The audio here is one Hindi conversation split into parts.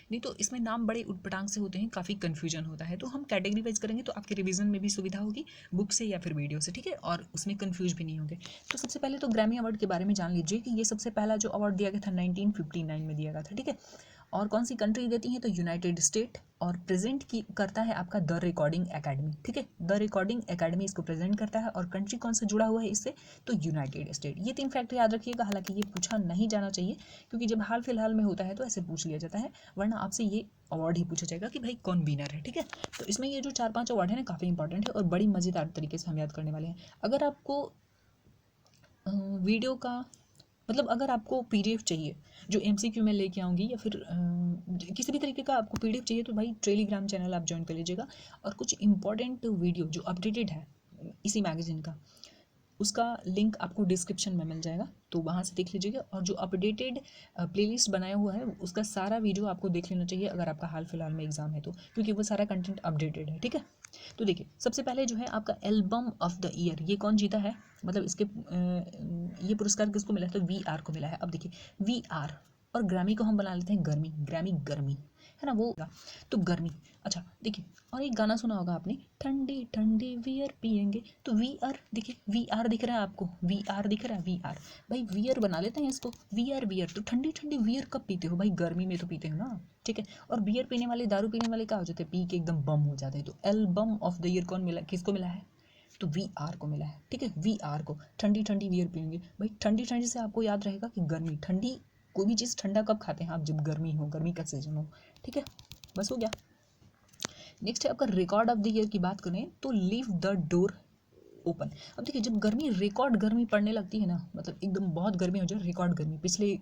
नहीं तो इसमें नाम बड़े उटपटांग से होते हैं, काफ़ी कन्फ्यूजन होता है। तो हम कैटेगरी वाइज करेंगे तो आपके रिवीजन में भी सुविधा होगी बुक से या फिर वीडियो से, ठीक है, और उसमें कन्फ्यूज भी नहीं होंगे। तो सबसे पहले तो ग्रैमी अवार्ड के बारे में जान लीजिए कि ये सबसे पहला जो अवार्ड दिया गया था 1959 में दिया गया था, ठीक है। और कौन सी कंट्री देती है तो यूनाइटेड स्टेट, और प्रेजेंट की करता है आपका द रिकॉर्डिंग एकेडमी, ठीक है, द रिकॉर्डिंग एकेडमी इसको प्रेजेंट करता है। और कंट्री कौन सा जुड़ा हुआ है इससे तो यूनाइटेड स्टेट। ये 3 फैक्टर याद रखिएगा, हालांकि ये पूछा नहीं जाना चाहिए क्योंकि जब हाल फिलहाल में होता है तो ऐसे पूछ लिया जाता है, वरना आपसे ये अवार्ड ही पूछा जाएगा कि भाई कौन विनर है, ठीक है। तो इसमें ये जो 4-5 अवार्ड है ना काफ़ी इंपॉर्टेंट है और बड़ी मज़ेदार तरीके से हम याद करने वाले हैं। अगर आपको वीडियो का मतलब अगर आपको पीडीएफ चाहिए जो एमसीक्यू में लेके आऊँगी या फिर किसी भी तरीके का आपको पीडीएफ चाहिए तो भाई टेलीग्राम चैनल आप ज्वाइन कर लीजिएगा। और कुछ इंपॉर्टेंट वीडियो जो अपडेटेड है इसी मैगजीन का, उसका लिंक आपको डिस्क्रिप्शन में मिल जाएगा, तो वहाँ से देख लीजिएगा। और जो अपडेटेड प्लेलिस्ट बनाया हुआ है उसका सारा वीडियो आपको देख लेना चाहिए अगर आपका हाल फिलहाल में एग्जाम है तो, क्योंकि वो सारा कंटेंट अपडेटेड है, ठीक है। तो देखिए सबसे पहले जो है आपका एल्बम ऑफ द ईयर, ये कौन जीता है, मतलब इसके ये पुरस्कार किसको मिला है तो वी आर को मिला है। अब देखिए वी आर और ग्रामी को हम बना लेते हैं गर्मी, ग्रामी गर्मी है ना वो, तो गर्मी। अच्छा देखिए और एक गाना सुना होगा आपने, ठंडी ठंडी वियर पियेंगे, तो वी आर, देखिए वी आर दिख रहा है आपको, वी आर दिख रहा है, वी आर, भाई वियर बना लेते हैं इसको, वी आर वियर। तो ठंडी ठंडी वियर कब पीते हो भाई, गर्मी में तो पीते हो ना, ठीक है। और बियर पीने वाले, दारू पीने वाले क्या हो जाते हैं, पी के एकदम बम हो जाते हैं। तो एल्बम ऑफ द ईयर कौन मिला, किसको मिला है तो वी आर को मिला है, ठीक है, वी आर को। ठंडी ठंडी बियर पियेंगे, भाई ठंडी ठंडी से आपको याद रहेगा कि गर्मी, ठंडी कोई भी चीज़ ठंडा कब खाते हैं आप, जब गर्मी हो, गर्मी का सीजन हो, ठीक है, बस हो गया। नेक्स्ट है आपका रिकॉर्ड ऑफ द ईयर की बात करें तो लीव द डोर ओपन। अब देखिए जब गर्मी, रिकॉर्ड गर्मी पड़ने लगती है ना, मतलब एकदम बहुत गर्मी हो जाए, रिकॉर्ड गर्मी, पिछले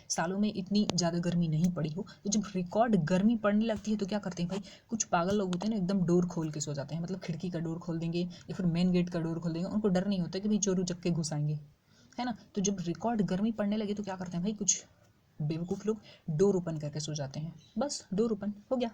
सालों में इतनी ज़्यादा गर्मी नहीं पड़ी हो, तो जब रिकॉर्ड गर्मी पड़ने लगती है तो क्या करते हैं भाई, कुछ पागल लोग होते हैं ना एकदम डोर खोल के सो जाते हैं, मतलब खिड़की का डोर खोल देंगे या फिर मेन गेट का डोर खोल देंगे, उनको डर नहीं होता कि भाई चोर उचक्के घुस आएंगे, है ना। तो जब रिकॉर्ड गर्मी पड़ने लगे तो क्या करते हैं भाई, कुछ बेवकूफ़ लोग डोर ओपन करके सो जाते हैं, बस डोर ओपन हो गया।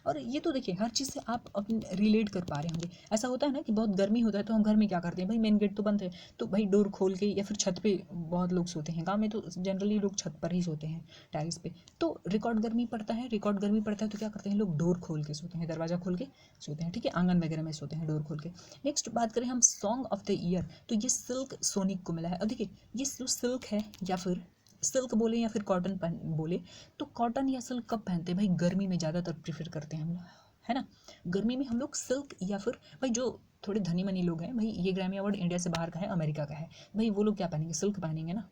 और ये तो देखिए हर चीज़ से आप अपने रिलेट कर पा रहे होंगे। ऐसा होता है ना कि बहुत गर्मी होता है तो हम घर में क्या करते हैं भाई, मेन गेट तो बंद है तो भाई डोर खोल के, या फिर छत पे बहुत लोग सोते हैं, गांव में तो जनरली लोग छत पर ही सोते हैं, टाइल्स पे। तो रिकॉर्ड गर्मी पड़ता है, रिकॉर्ड गर्मी पड़ता है तो क्या करते हैं लोग, डोर खोल के सोते हैं, दरवाज़ा खोल के सोते हैं, ठीक है, आंगन वगैरह में सोते हैं डोर खोल के। नेक्स्ट बात करें हम सॉन्ग ऑफ द ईयर, तो ये सिल्क सोनिक को मिला है। अब देखिए ये जो सिल्क है, या फिर सिल्क बोले या फिर कॉटन बोले, तो कॉटन या सिल्क कब पहनते हैं भाई, गर्मी में ज़्यादातर प्रीफर करते हैं हम, है ना। गर्मी में हम लोग सिल्क, या फिर भाई जो थोड़े धनी मनी लोग हैं भाई, ये ग्रैमी अवार्ड इंडिया से बाहर का है, अमेरिका का है, भाई वो लोग क्या पहनेंगे, सिल्क पहनेंगे ना।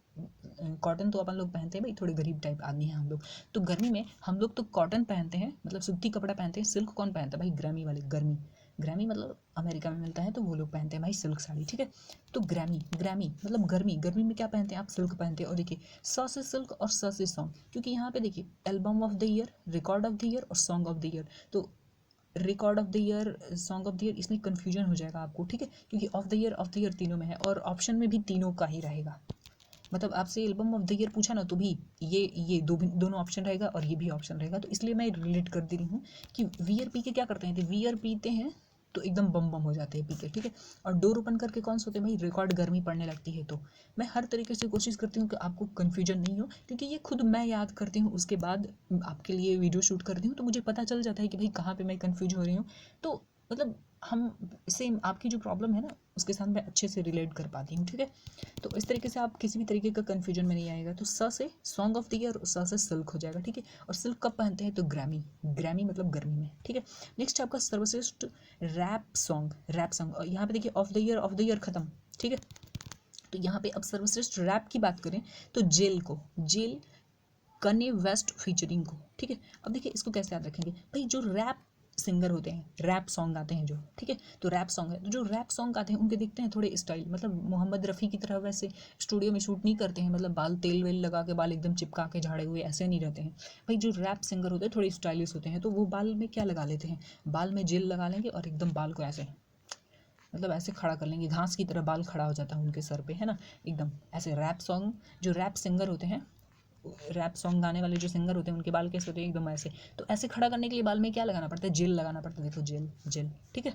कॉटन तो अपन लोग पहनते हैं भाई, थोड़े गरीब टाइप आदमी हैं हम लोग, तो गर्मी में हम लोग तो कॉटन पहनते हैं, मतलब सूती कपड़ा पहनते हैं। सिल्क कौन पहनता है भाई, ग्रैमी वाले, गर्मी, ग्रैमी मतलब अमेरिका में मिलता है तो वो लोग पहनते हैं भाई सिल्क साड़ी, ठीक है। तो ग्रैमी, ग्रैमी मतलब गर्मी, गर्मी में क्या पहनते हैं आप, सिल्क पहनते हैं। और देखिए स से सिल्क और स से सॉन्ग, क्योंकि यहाँ पे देखिए album of the year, record of the year और सॉन्ग ऑफ द ईयर, तो record of the year, song of the year, इसमें कन्फ्यूजन हो जाएगा आपको, ठीक है, क्योंकि ऑफ द ईयर तीनों में है और ऑप्शन में भी तीनों का ही रहेगा। मतलब आपसे एल्बम ऑफ द ईयर पूछा ना तो भी ये दोनों ऑप्शन रहेगा और ये भी ऑप्शन रहेगा, तो इसलिए मैं रिलेट कर दे रही हूँ कि वियर पी के क्या करते हैं, तो वियर पीते हैं तो एकदम बम बम हो जाते हैं पी के, ठीक है। और डोर ओपन करके कौन सोते हैं भाई, रिकॉर्ड गर्मी पड़ने लगती है। तो मैं हर तरीके से कोशिश करती हूँ कि आपको कन्फ्यूजन नहीं हो, क्योंकि ये खुद मैं याद करती हूँ, उसके बाद आपके लिए वीडियो शूट करती हूँ तो मुझे पता चल जाता है कि भाई कहाँ पे मैं कन्फ्यूज हो रही हूँ। तो मतलब हम सेम आपकी जो प्रॉब्लम है ना उसके साथ मैं अच्छे से रिलेट कर पाती हूँ, ठीक है। तो इस तरीके से आप किसी भी तरीके का कन्फ्यूजन में नहीं आएगा। तो स से सॉन्ग ऑफ द ईयर, स से सिल्क हो जाएगा, ठीक है। और सिल्क कब पहनते हैं तो ग्रैमी, ग्रैमी मतलब गर्मी में, ठीक है। नेक्स्ट आपका सर्वश्रेष्ठ रैप सॉन्ग, रैप सॉन्ग, और यहाँ पे देखिए ऑफ द ईयर खत्म, ठीक है। तो यहाँ पे अब सर्वश्रेष्ठ रैप की बात करें तो जेल को, जेल कने वेस्ट फीचरिंग को, ठीक है। अब देखिए इसको कैसे याद रखेंगे भाई, जो रैप सिंगर होते हैं, रैप सॉन्ग गाते हैं जो, ठीक है, तो रैप सॉन्ग है, तो जो रैप सॉन्ग गाते हैं उनके देखते हैं थोड़े स्टाइल, मतलब मोहम्मद रफ़ी की तरह वैसे स्टूडियो में शूट नहीं करते हैं, मतलब बाल तेल वेल लगा के, बाल एकदम चिपका के झाड़े हुए ऐसे नहीं रहते हैं भाई। जो रैप सिंगर होते हैं थोड़े स्टाइलिश होते हैं, तो वो बाल में क्या लगा लेते हैं, बाल में जेल लगा लेंगे और एकदम बाल को ऐसे, मतलब ऐसे खड़ा कर लेंगे, घास की तरह बाल खड़ा हो जाता है उनके सर पे, है ना, एकदम ऐसे। रैप सॉन्ग, जो रैप सिंगर होते हैं रैप सॉन्ग गाने वाले जो सिंगर होते हैं उनके बाल कैसे होते हैं, एकदम ऐसे। तो ऐसे खड़ा करने के लिए बाल में क्या लगाना पड़ता है, जेल लगाना पड़ता है। देखो जेल जेल, ठीक है।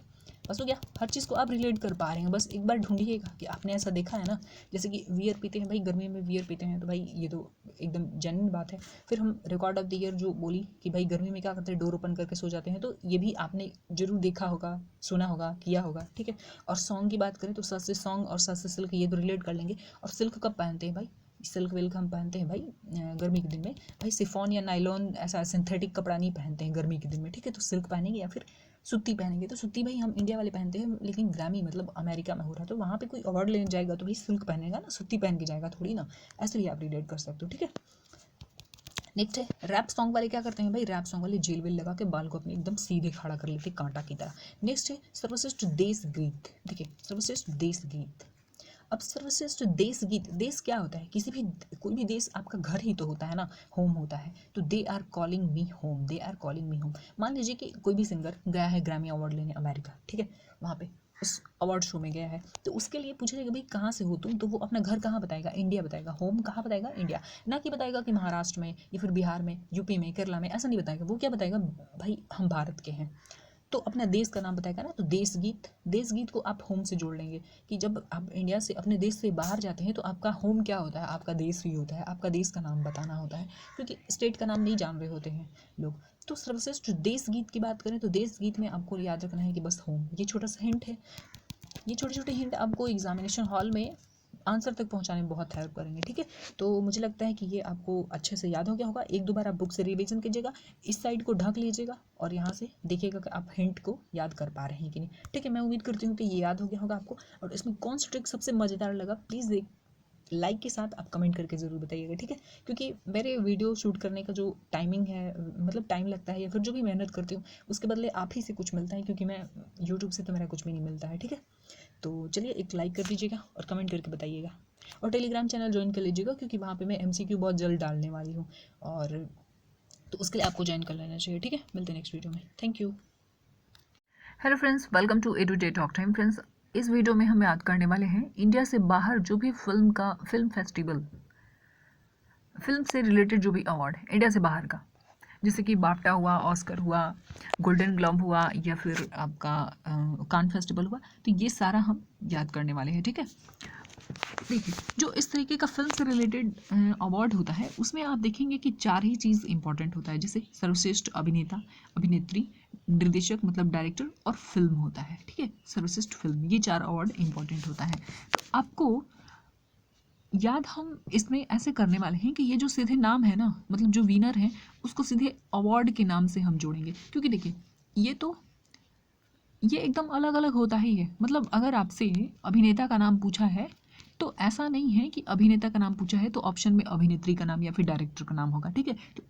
बस हो गया, हर चीज़ को आप रिलेट कर पा रहे हैं। बस एक बार ढूंढिएगा कि आपने ऐसा देखा है ना, जैसे कि बियर पीते हैं भाई, गर्मी में बियर पीते हैं, तो भाई ये तो एकदम जेन्युइन बात है। फिर हम रिकॉर्ड ऑफ द ईयर जो बोली कि भाई गर्मी में क्या करते हैं, डोर ओपन करके सो जाते हैं, तो ये भी आपने जरूर देखा होगा, सुना होगा, किया होगा, ठीक है। और सॉन्ग की बात करें तो सच से सॉन्ग और सच से सिल्क, ये तो रिलेट कर लेंगे। और सिल्क कब पहनते हैं भाई, सिल्क विल्क हम पहनते हैं भाई गर्मी के दिन में। भाई सिफॉन या नायलॉन ऐसा सिंथेटिक कपड़ा नहीं पहनते हैं गर्मी के दिन में, ठीक है। तो सिल्क पहनेंगे या फिर सूती पहनेंगे। तो सूती भाई हम इंडिया वाले पहनते हैं, लेकिन ग्रामी मतलब अमेरिका में हो रहा है, तो वहाँ पे कोई अवार्ड लेने जाएगा तो भाई सिल्क पहनेगा ना, सूती पहन के जाएगा थोड़ी ना। ऐसे भी आप रिलेट कर सकते हो, ठीक है। नेक्स्ट है रैप सॉन्ग वाले क्या करते हैं भाई, रैप सॉन्ग वाले जेल वेल लगा के बाल को अपने एकदम सीधे खड़ा कर लेते कांटा की तरह। नेक्स्ट है सर्वश्रेष्ठ देश गीत। देखिए सर्वश्रेष्ठ देश गीत, अब सर्वश्रेष्ठ देश गीत, देश क्या होता है, किसी भी कोई भी देश आपका घर ही तो होता है ना, होम होता है। तो they are calling me home, they are calling me home. मान लीजिए कि कोई भी सिंगर गया है ग्रैमी अवार्ड लेने अमेरिका, ठीक है, वहाँ पे उस अवार्ड शो में गया है, तो उसके लिए पूछा जाएगा भाई कहाँ से हो तुम, तो वो अपना घर कहाँ बताएगा, इंडिया बताएगा। होम कहाँ बताएगा, इंडिया। ना कि बताएगा कि महाराष्ट्र में या फिर बिहार में, यूपी में, केरला में, ऐसा नहीं बताएगा। वो क्या बताएगा, भाई हम भारत के हैं, तो अपना देश का नाम बताएगा ना। तो देश गीत, देश गीत को आप होम से जोड़ लेंगे कि जब आप इंडिया से अपने देश से बाहर जाते हैं तो आपका होम क्या होता है, आपका देश ही होता है, आपका देश का नाम बताना होता है, क्योंकि स्टेट का नाम नहीं जान रहे होते हैं लोग। तो सर्वश्रेष्ठ देश गीत की बात करें तो देश गीत में आपको याद रखना है कि बस होम। ये छोटा सा हिंट है, ये छोटे छोटे हिंट आपको एग्जामिनेशन हॉल में आंसर तक पहुंचाने में बहुत हेल्प करेंगे, ठीक है। तो मुझे लगता है कि ये आपको अच्छे से याद हो गया होगा। एक दो बार आप बुक से रिवीजन कीजिएगा, इस साइड को ढक लीजिएगा और यहाँ से देखिएगा कि आप हिंट को याद कर पा रहे हैं कि नहीं, ठीक है। मैं उम्मीद करती हूँ कि ये याद हो गया होगा आपको। और इसमें कौन सा ट्रिक सबसे मज़ेदार लगा, प्लीज़ लाइक के साथ आप कमेंट करके ज़रूर बताइएगा, ठीक है। क्योंकि मेरे वीडियो शूट करने का जो टाइमिंग है, मतलब टाइम लगता है या फिर जो भी मेहनत करती हूँ उसके बदले आप ही से कुछ मिलता है, क्योंकि मैं यूट्यूब से तो मेरा कुछ भी नहीं मिलता है, ठीक है। तो चलिए एक लाइक कर दीजिएगा और कमेंट करके बताइएगा। और टेलीग्राम चैनल ज्वाइन कर लीजिएगा, क्योंकि वहाँ पे मैं एमसीक्यू बहुत जल्द डालने वाली हूँ, और तो उसके लिए आपको ज्वाइन कर लेना चाहिए, ठीक है। मिलते हैं नेक्स्ट वीडियो में, thank you. Hello friends, welcome to Eduday talk time. Friends, इस वीडियो में हम याद करने वाले हैं इंडिया से बाहर जो भी फिल्म फेस्टिवल, फिल्म से रिलेटेड जो भी अवार्ड है इंडिया से बाहर का, जैसे कि बाफ्टा हुआ, ऑस्कर हुआ, गोल्डन ग्लोब हुआ, या फिर आपका कान फेस्टिवल हुआ, तो ये सारा हम याद करने वाले हैं, ठीक है। देखिए, जो इस तरीके का फिल्म से रिलेटेड अवार्ड होता है उसमें आप देखेंगे कि चार ही चीज़ इंपॉर्टेंट होता है, जैसे सर्वश्रेष्ठ अभिनेता, अभिनेत्री, निर्देशक मतलब डायरेक्टर, और फिल्म होता है, ठीक है। सर्वश्रेष्ठ फिल्म, ये चार अवार्ड इंपॉर्टेंट होता है। तो आपको याद हम इसमें ऐसे करने वाले हैं कि ये जो सीधे नाम है ना, मतलब जो विनर है उसको सीधे अवार्ड के नाम से हम जोड़ेंगे, क्योंकि देखिए ये एकदम अलग अलग होता ही है। मतलब अगर आपसे अभिनेता का नाम पूछा है तो ऐसा नहीं है कि अभिनेता का नाम पूछा है तो ऑप्शन में अभिनेत्री का नाम या फिर डायरेक्टर का नाम होगा, ठीक है। तो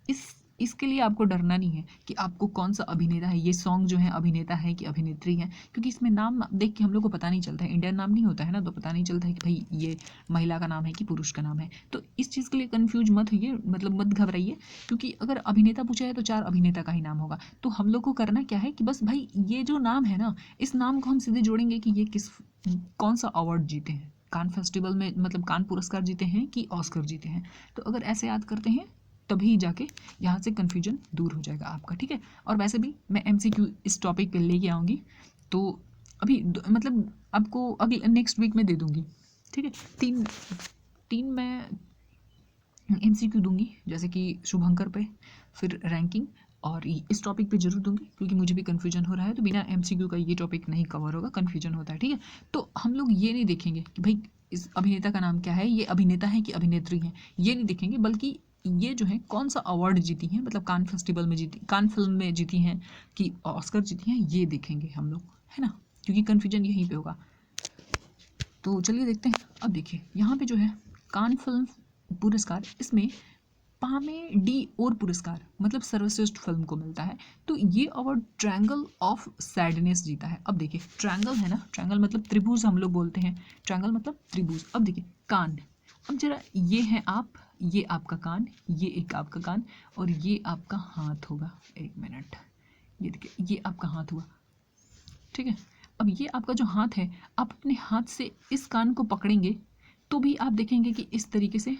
इसके लिए आपको डरना नहीं है कि आपको कौन सा अभिनेता है, ये सॉन्ग जो है अभिनेता है कि अभिनेत्री है, क्योंकि इसमें नाम देख के हम लोग को पता नहीं चलता है, इंडियन नाम नहीं होता है ना, तो पता नहीं चलता है कि भाई ये महिला का नाम है कि पुरुष का नाम है। तो इस चीज़ के लिए कन्फ्यूज मत होइए, मतलब मत घबराइए, क्योंकि अगर अभिनेता पूछा है तो चार अभिनेता का ही नाम होगा। तो हम लोग को करना क्या है कि बस भाई ये जो नाम है ना, इस नाम को हम सीधे जोड़ेंगे कि ये कौन सा अवार्ड जीते हैं, कान फेस्टिवल में मतलब कान पुरस्कार जीते हैं कि ऑस्कर जीते हैं। तो अगर ऐसे याद करते हैं तभी जाके यहाँ से कन्फ्यूजन दूर हो जाएगा आपका, ठीक है। और वैसे भी मैं एमसीक्यू इस टॉपिक पे लेके आऊँगी, तो अभी मतलब आपको अगले नेक्स्ट वीक में दे दूँगी, ठीक है। तीन मैं एमसीक्यू दूंगी, जैसे कि शुभंकर पे, फिर रैंकिंग, और इस टॉपिक पे जरूर दूंगी, क्योंकि मुझे भी कन्फ्यूजन हो रहा है, तो बिना एमसीक्यू का ये टॉपिक नहीं कवर होगा, कन्फ्यूजन होता है, ठीक है। तो हम लोग ये नहीं देखेंगे कि भाई इस अभिनेता का नाम क्या है, ये अभिनेता है कि अभिनेत्री है, ये नहीं देखेंगे, बल्कि ये जो है कौन सा अवार्ड जीती हैं, मतलब कान फेस्टिवल में जीती, कान फिल्म में जीती हैं कि ऑस्कर जीती हैं, ये देखेंगे हम लोग, है ना, क्योंकि कन्फ्यूजन यहीं पे होगा। तो चलिए देखते हैं। अब देखिए यहाँ पे जो है कान फिल्म पुरस्कार, इसमें पामे डी और पुरस्कार मतलब सर्वश्रेष्ठ फिल्म को मिलता है। तो ये अवार्ड ट्रायंगल ऑफ सैडनेस जीता है। अब देखिए ट्रायंगल है ना, ट्रायंगल मतलब त्रिभुज हम लोग बोलते हैं, ट्रायंगल मतलब त्रिभुज। अब देखिए कान, अब जरा ये है आप, ये आपका कान, ये एक आपका कान, और ये आपका हाथ होगा। एक मिनट, ये देखिए ये आपका हाथ हुआ, ठीक है। अब ये आपका जो हाथ है, आप अपने हाथ से इस कान को पकड़ेंगे तो भी आप देखेंगे कि इस तरीके से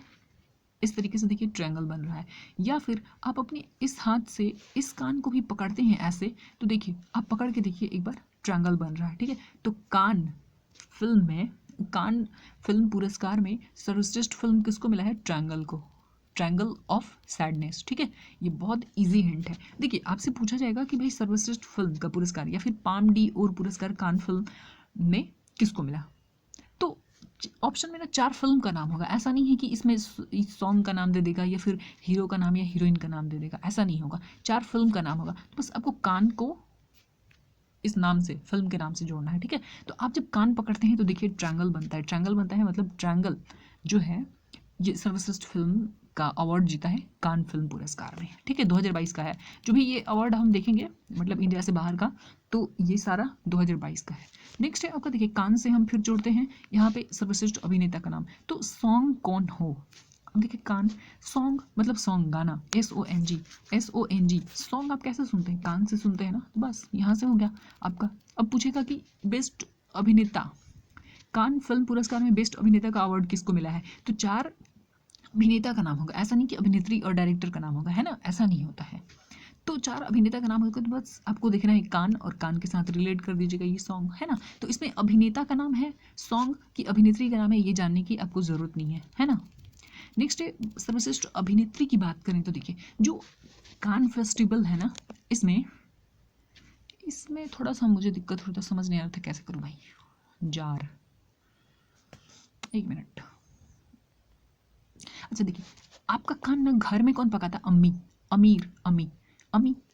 इस तरीके से देखिए ट्रायंगल बन रहा है। या फिर आप अपने इस हाथ से इस कान को भी पकड़ते हैं ऐसे, तो देखिए आप पकड़ के देखिए एक बार, ट्रायंगल बन रहा है। ठीक है, तो कान फिल्म पुरस्कार में सर्वश्रेष्ठ फिल्म किसको मिला है? ट्रायंगल को, ट्रायंगल ऑफ सैडनेस। ठीक है, ये बहुत इजी हिंट है। देखिए आपसे पूछा जाएगा कि भाई सर्वश्रेष्ठ फिल्म का पुरस्कार या फिर पाम डी और पुरस्कार कान फिल्म में किसको मिला, तो ऑप्शन में ना 4 फिल्म का नाम होगा। ऐसा नहीं है कि इसमें इस सॉन्ग का नाम दे देगा या फिर हीरो का नाम या हीरोइन का नाम दे देगा, ऐसा नहीं होगा। 4 फिल्म का नाम होगा, तो बस आपको कान को इस नाम से, फिल्म के नाम से जोड़ना है। ठीक है, तो आप जब कान पकड़ते हैं तो देखिए ट्रायंगल बनता है। ट्रायंगल बनता है मतलब ट्रायंगल जो है ये सर्वश्रेष्ठ फिल्म का अवार्ड जीता है कान फिल्म पुरस्कार में। ठीक है, 2022 का है। जो भी ये अवार्ड हम देखेंगे मतलब इंडिया से बाहर का, तो ये सारा 2022 का है। नेक्स्ट है आपका देखिए कान से हम फिर जोड़ते हैं यहाँ पे सर्वश्रेष्ठ अभिनेता का नाम, तो सॉन्ग कौन हो। अब देखिए कान, सॉन्ग मतलब सॉन्ग, गाना, SONG सॉन्ग आप कैसे सुनते हैं? कान से सुनते हैं ना, तो बस यहाँ से हो गया आपका। अब पूछेगा कि बेस्ट अभिनेता, कान फिल्म पुरस्कार में बेस्ट अभिनेता का अवार्ड किसको मिला है, तो 4 अभिनेता का नाम होगा, ऐसा नहीं कि अभिनेत्री और डायरेक्टर का नाम होगा, है ना, ऐसा नहीं होता है। तो 4 अभिनेता का नाम होगा, तो बस आपको देखना है कान और कान के साथ रिलेट कर दीजिएगा ये सॉन्ग, है ना। तो इसमें अभिनेता का नाम है, सॉन्ग की अभिनेत्री का नाम है, ये जानने की आपको ज़रूरत नहीं है ना। नेक्स्ट है सर्वश्रेष्ठ अभिनेत्री की बात करें तो देखिए जो कान फेस्टिवल है ना, इसमें थोड़ा सा मुझे दिक्कत होता, समझ नहीं आ रहा था कैसे करूँ भाई। जार, एक मिनट। अच्छा देखिए आपका कान ना घर में कौन पकाता? अम्मी, अम्मी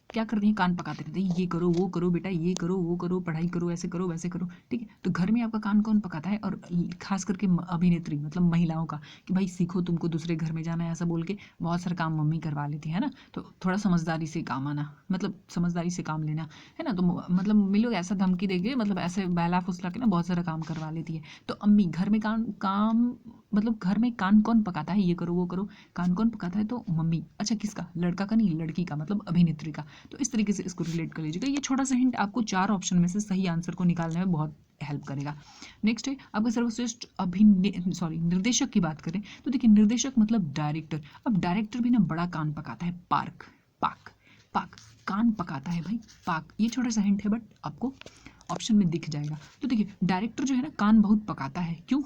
क्या करती हैं? कान पकाते रहते हैं, ये करो वो करो बेटा, ये करो वो करो, पढ़ाई करो, ऐसे करो वैसे करो। ठीक है, तो घर में आपका कान कौन पकाता है? और खास करके अभिनेत्री मतलब महिलाओं का, कि भाई सीखो, तुमको दूसरे घर में जाना है, ऐसा बोल के बहुत सारा काम मम्मी करवा लेती है ना। तो थोड़ा समझदारी से काम आना, मतलब समझदारी से काम लेना, है ना। तो मतलब मम्मी लोग ऐसा धमकी देके, मतलब ऐसे बहला फुसला के ना बहुत सारा काम करवा लेती है। तो अम्मी घर में काम मतलब घर में कान कौन पकाता है? ये करो वो करो, कान कौन पकाता है? तो मम्मी। अच्छा किसका? लड़का का नहीं, लड़की का, मतलब अभिनेत्री का। तो इस तरीके से इसको रिलेट कर लीजिएगा। ये छोटा सा हिंट आपको 4 ऑप्शन में से सही आंसर को निकालने में बहुत हेल्प करेगा। नेक्स्ट है आपका सर्वश्रेष्ठ निर्देशक की बात करें तो देखिए निर्देशक मतलब डायरेक्टर। अब डायरेक्टर भी ना बड़ा कान पकाता है, पाक कान पकाता है भाई, पाक। ये छोटा सा हिंट है बट आपको ऑप्शन में दिख जाएगा। तो देखिए डायरेक्टर जो है ना कान बहुत पकाता है। क्यों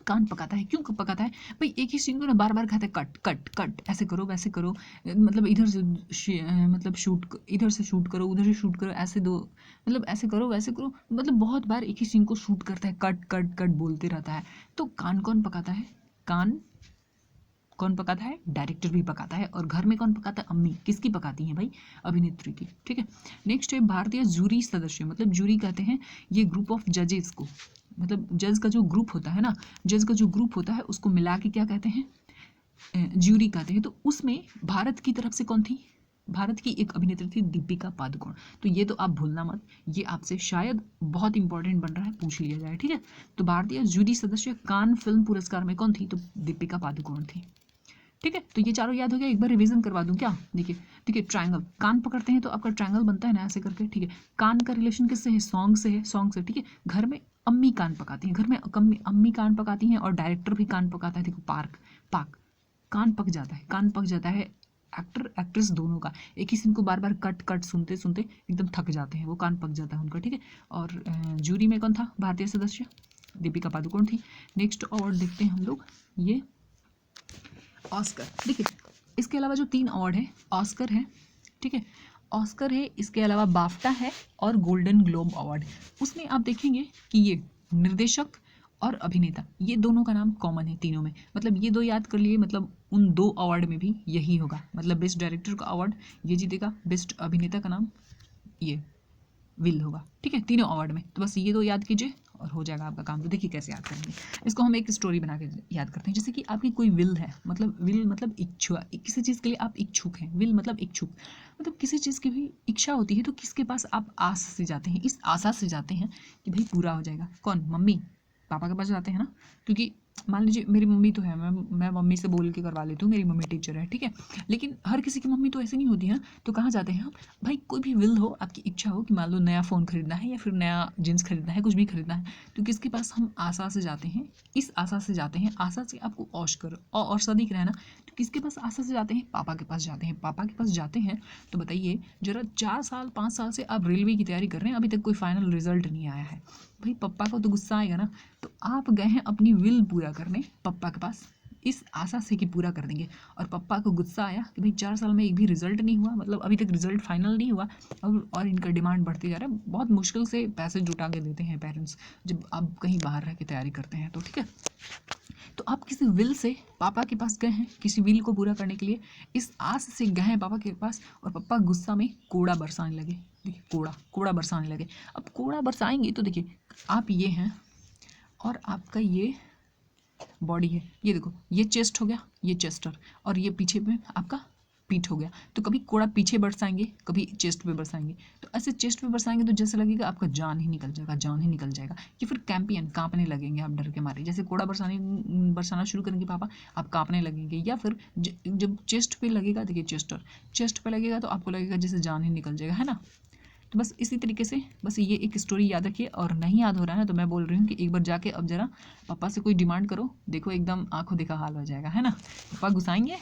कान पकाता है? क्यों पकाता है भाई? एक ही सीन को ना बार बार खाता है, कट कट कट, ऐसे करो वैसे करो, मतलब इधर से मतलब शूट, इधर से शूट करो, उधर से शूट करो, ऐसे दो, मतलब ऐसे करो वैसे करो, मतलब बहुत बार एक ही सीन को शूट करता है, कट कट कट बोलते रहता है। तो कान कौन पकाता है? कान कौन पकाता है? डायरेक्टर भी पकाता है। और घर में कौन पकाता है? अम्मी। किसकी पकाती हैं भाई? अभिनेत्री की। ठीक है, नेक्स्ट है भारतीय जूरी सदस्य, मतलब जूरी कहते हैं ये ग्रुप ऑफ जजेस को, मतलब जज का जो ग्रुप होता है ना, जज का जो ग्रुप होता है उसको मिला के क्या कहते हैं? ज्यूरी कहते हैं। तो उसमें भारत की तरफ से कौन थी? भारत की एक अभिनेत्री थी दीपिका पादुकोण। तो ये तो आप भूलना मत, ये आपसे शायद बहुत इंपॉर्टेंट बन रहा है, पूछ लिया जाए। ठीक है, तो भारतीय जूरी सदस्य कान फिल्म पुरस्कार में कौन थी? तो दीपिका पादुकोण थी। ठीक है, तो ये चारों याद हो गया। एक बार रिवीजन करवा दूं क्या? देखिए ट्रायंगल, कान पकड़ते हैं तो आपका ट्रायंगल बनता है ना ऐसे करके। ठीक है, कान का रिलेशन किससे है? सॉन्ग से है, सॉन्ग से। ठीक है, घर में अम्मी कान पकाती हैं, घर में अम्मी कान पकाती हैं और डायरेक्टर भी कान पकाता है। देखो पाक कान पक जाता है, कान पक जाता है एक्टर एक्ट्रेस दोनों का। एक ही सीन को बार बार कट कट सुनते सुनते एकदम थक जाते हैं, वो कान पक जाता है उनका। ठीक है, और जूरी में कौन था? भारतीय सदस्य दीपिका पादुकोण थी। नेक्स्ट अवार्ड देखते हैं हम लोग, ये ऑस्कर। देखिए इसके अलावा जो 3 अवार्ड है, ऑस्कर है, ठीक है, ऑस्कर है, इसके अलावा बाफ्टा है और गोल्डन ग्लोब अवार्ड। उसमें आप देखेंगे कि ये निर्देशक और अभिनेता, ये दोनों का नाम कॉमन है तीनों में, मतलब ये 2 याद कर लिए, मतलब उन 2 अवार्ड में भी यही होगा, मतलब बेस्ट डायरेक्टर का अवार्ड ये जीतेगा, बेस्ट अभिनेता का नाम ये विल होगा। ठीक है, तीनों अवार्ड में। तो बस ये 2 याद कीजिए और हो जाएगा आपका काम। तो देखिए कैसे याद करेंगे इसको, हम एक स्टोरी बना के याद करते हैं। जैसे कि आपकी कोई विल है, मतलब विल मतलब इच्छा, किसी चीज़ के लिए आप इच्छुक हैं। विल मतलब इच्छुक, मतलब किसी चीज़ की भी इच्छा होती है तो किसके पास आप आस से जाते हैं? इस आशा से जाते हैं कि भाई पूरा हो जाएगा। कौन? मम्मी पापा के पास जाते हैं ना, क्योंकि मान लीजिए मेरी मम्मी तो है, मैं मम्मी से बोल के करवा लेती हूँ, मेरी मम्मी टीचर है, ठीक है। लेकिन हर किसी की मम्मी तो ऐसे नहीं होती है। तो कहाँ जाते हैं हम? भाई कोई भी विल हो, आपकी इच्छा हो कि मान लो नया फ़ोन खरीदना है या फिर नया जींस खरीदना है, कुछ भी खरीदना है, तो किसके पास हम आशा से जाते हैं? इस आशा से जाते हैं, आशा से आपको और सा दिख रहा है ना, तो किसके पास आशा से जाते हैं? पापा के पास जाते हैं। पापा के पास जाते हैं तो बताइए जरा, 4 साल 5 साल से आप रेलवे की तैयारी कर रहे हैं, अभी तक कोई फाइनल रिजल्ट नहीं आया है। भाई पप्पा को तो गुस्सा आएगा ना। तो आप गए हैं अपनी विल पूरा करने पप्पा के पास, इस आशा से कि पूरा कर देंगे, और पप्पा को गुस्सा आया कि भाई 4 साल में एक भी रिजल्ट नहीं हुआ, मतलब अभी तक रिजल्ट फाइनल नहीं हुआ, और इनका डिमांड बढ़ते जा रहा है। बहुत मुश्किल से पैसे जुटा के देते हैं पेरेंट्स जब आप कहीं बाहर रह के तैयारी करते हैं तो, ठीक है। तो आप किसी विल से पापा के पास गए हैं, किसी विल को पूरा करने के लिए इस आस से गए हैं पापा के पास, और पापा गुस्सा में कोड़ा बरसाने लगे। देखिए कोड़ा बरसाने लगे। अब कोड़ा बरसाएंगे तो देखिए, आप ये हैं और आपका ये बॉडी है, ये देखो, ये चेस्ट हो गया, ये चेस्टर, और ये पीछे में आपका पीठ हो गया। तो कभी कोड़ा पीछे बरसाएंगे, कभी चेस्ट पे बरसाएंगे। तो ऐसे चेस्ट पे बरसाएंगे तो जैसे लगेगा आपका जान ही निकल जाएगा, जान ही निकल जाएगा। या फिर कैंपियन, कांपने लगेंगे आप डर के मारे। जैसे कोड़ा बरसाना शुरू करेंगे पापा, आप कांपने लगेंगे। या फिर जब चेस्ट पे लगेगा, देखिए चेस्ट पे लगेगा तो आपको लगेगा जैसे जान ही निकल जाएगा, है ना। तो बस इसी तरीके से, बस ये एक स्टोरी याद रखिए। और नहीं याद हो रहा है ना, तो मैं बोल रही हूँ कि एक बार जाके अब जरा पापा से कोई डिमांड करो, देखो एकदम आंखों देखा हाल हो जाएगा, है ना। पापा गुस्साएंगे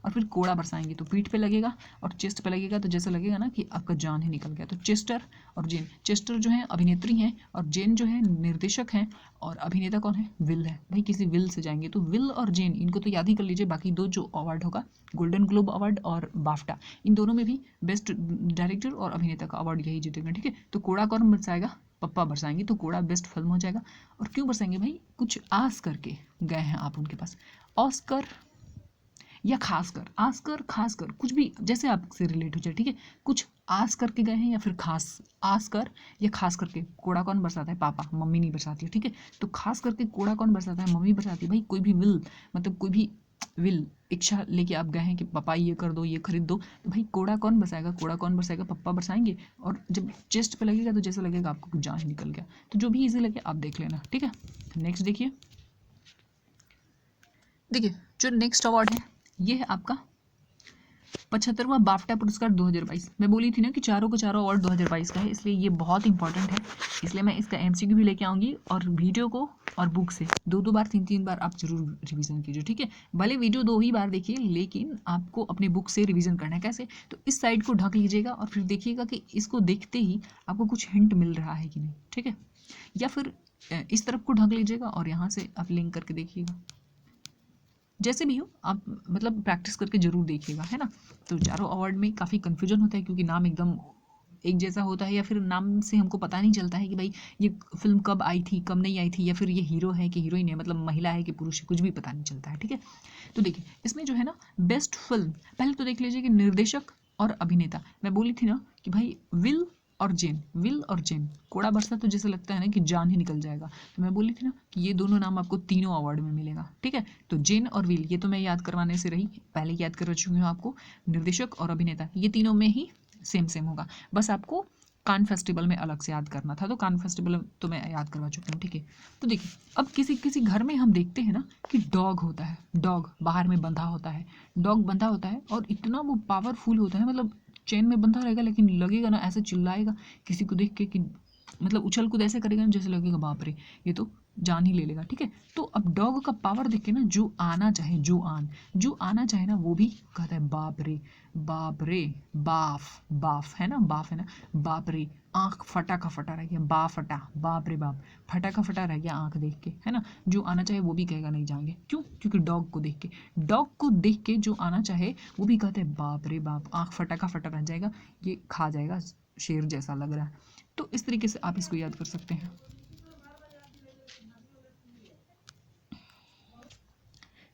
और फिर कोड़ा बरसाएंगे तो पीठ पे लगेगा और चेस्ट पे लगेगा, तो जैसा लगेगा ना कि आपका जान ही निकल गया। तो चेस्टर और जेन, चेस्टर जो है अभिनेत्री हैं और जेन जो है निर्देशक हैं, और अभिनेता कौन है? विल है। भाई किसी विल से जाएंगे तो विल और जेन, इनको तो याद ही कर लीजिए। बाकी दो जो अवार्ड होगा, गोल्डन ग्लोब अवार्ड और बाफ्टा, इन दोनों में भी बेस्ट डायरेक्टर और अभिनेता का अवार्ड यही जीतेगा, ठीक है। तो कोड़ा कौन बरसाएगा? पप्पा बरसाएंगे, तो कोड़ा बेस्ट फिल्म हो जाएगा। और क्यों बरसाएंगे भाई? कुछ आस करके गए हैं आप उनके पास। ऑस्कर या खासकर, आसकर खासकर, कुछ भी जैसे आपसे रिलेट हो जाए, ठीक है। कुछ आस करके गए हैं या फिर खास, आस कर या खास करके। कोड़ा कौन बरसाता है? पापा, मम्मी नहीं बरसाती है, ठीक है। तो खास करके कोड़ा कौन बरसाता है? मम्मी बरसाती है। भाई कोई भी विल, मतलब कोई भी विल, इच्छा लेके आप गए हैं कि पापा ये कर दो, ये खरीद दो, तो भाई कोड़ा कौन बरसाएगा? कोड़ा कौन बरसाएगा? पप्पा बरसाएंगे। और जब चेस्ट पे लगेगा तो जैसा लगेगा आपको कुछ जान ही निकल गया। तो जो भी इजी लगे आप देख लेना, ठीक है। नेक्स्ट देखिए, देखिए जो नेक्स्ट अवार्ड है ये है आपका 75वां बाफ्टा पुरस्कार 2022। मैं बोली थी ना कि चारों के चारों अवार्ड 2022 का है, इसलिए ये बहुत इंपॉर्टेंट है। इसलिए मैं इसका एमसीक्यू भी लेके आऊँगी, और वीडियो को और बुक से 2-2 बार 3-3 बार आप जरूर रिवीजन कीजिए, ठीक है। भले वीडियो 2 ही बार देखिए, लेकिन आपको अपने बुक से रिवीजन करना है। कैसे? तो इस साइड को ढक लीजिएगा और फिर देखिएगा कि इसको देखते ही आपको कुछ हिंट मिल रहा है कि नहीं, ठीक है। या फिर इस तरफ को ढक लीजिएगा और यहाँ से आप लिंक करके देखिएगा। जैसे भी हो आप मतलब प्रैक्टिस करके जरूर देखिएगा, है ना। तो चारों अवार्ड में काफ़ी कन्फ्यूजन होता है क्योंकि नाम एकदम एक जैसा होता है, या फिर नाम से हमको पता नहीं चलता है कि भाई ये फिल्म कब आई थी, कब नहीं आई थी, या फिर ये हीरो है कि हीरोइन है, मतलब महिला है कि पुरुष है, कुछ भी पता नहीं चलता है, ठीक है। तो देखिए इसमें जो है ना बेस्ट फिल्म, पहले तो देख लीजिए कि निर्देशक और अभिनेता। मैं बोली थी ना कि भाई विल और जेन, कोड़ा बरसा तो जैसे लगता है ना कि जान ही निकल जाएगा। तो मैं बोली थी ना कि ये दोनों नाम आपको तीनों अवार्ड में मिलेगा, ठीक है। तो जेन और विल, ये तो मैं याद करवाने से रही, पहले याद करवा चुकी हूँ आपको। निर्देशक और अभिनेता, ये तीनों में ही सेम सेम होगा, बस आपको कान फेस्टिवल में अलग से याद करना था। तो कान फेस्टिवल तो मैं याद करवा चुकी हूँ, ठीक है। तो देखिए अब किसी किसी घर में हम देखते हैं ना कि डॉग होता है, डॉग बाहर में बंधा होता है, डॉग बंधा होता है और इतना वो पावरफुल होता है, मतलब चेन में बंधा रहेगा लेकिन लगेगा ना ऐसे चिल्लाएगा किसी को देख के कि मतलब उछल कूद ऐसे करेगा ना जैसे लगेगा बाप रे ये तो जान ही ले लेगा, ठीक है। तो अब डॉग का पावर देख के ना जो आना चाहे ना वो भी कहता है बाप रे, बाप रे, बाफ है ना, बाफ है ना, बाप रे, आंख फटा का फटा रह गया, फटा, बाप रे बाप, फटा का फटा रह गया आंख देख के, है ना। जो आना चाहे वो भी कहेगा नहीं जाएंगे, क्यों? क्योंकि डॉग को देख के जो आना चाहे वो भी कहते हैं बाप रे बाप, आंख फटा का फटा रह जाएगा, ये खा जाएगा, शेर जैसा लग रहा है। तो इस तरीके से आप इसको याद कर सकते हैं।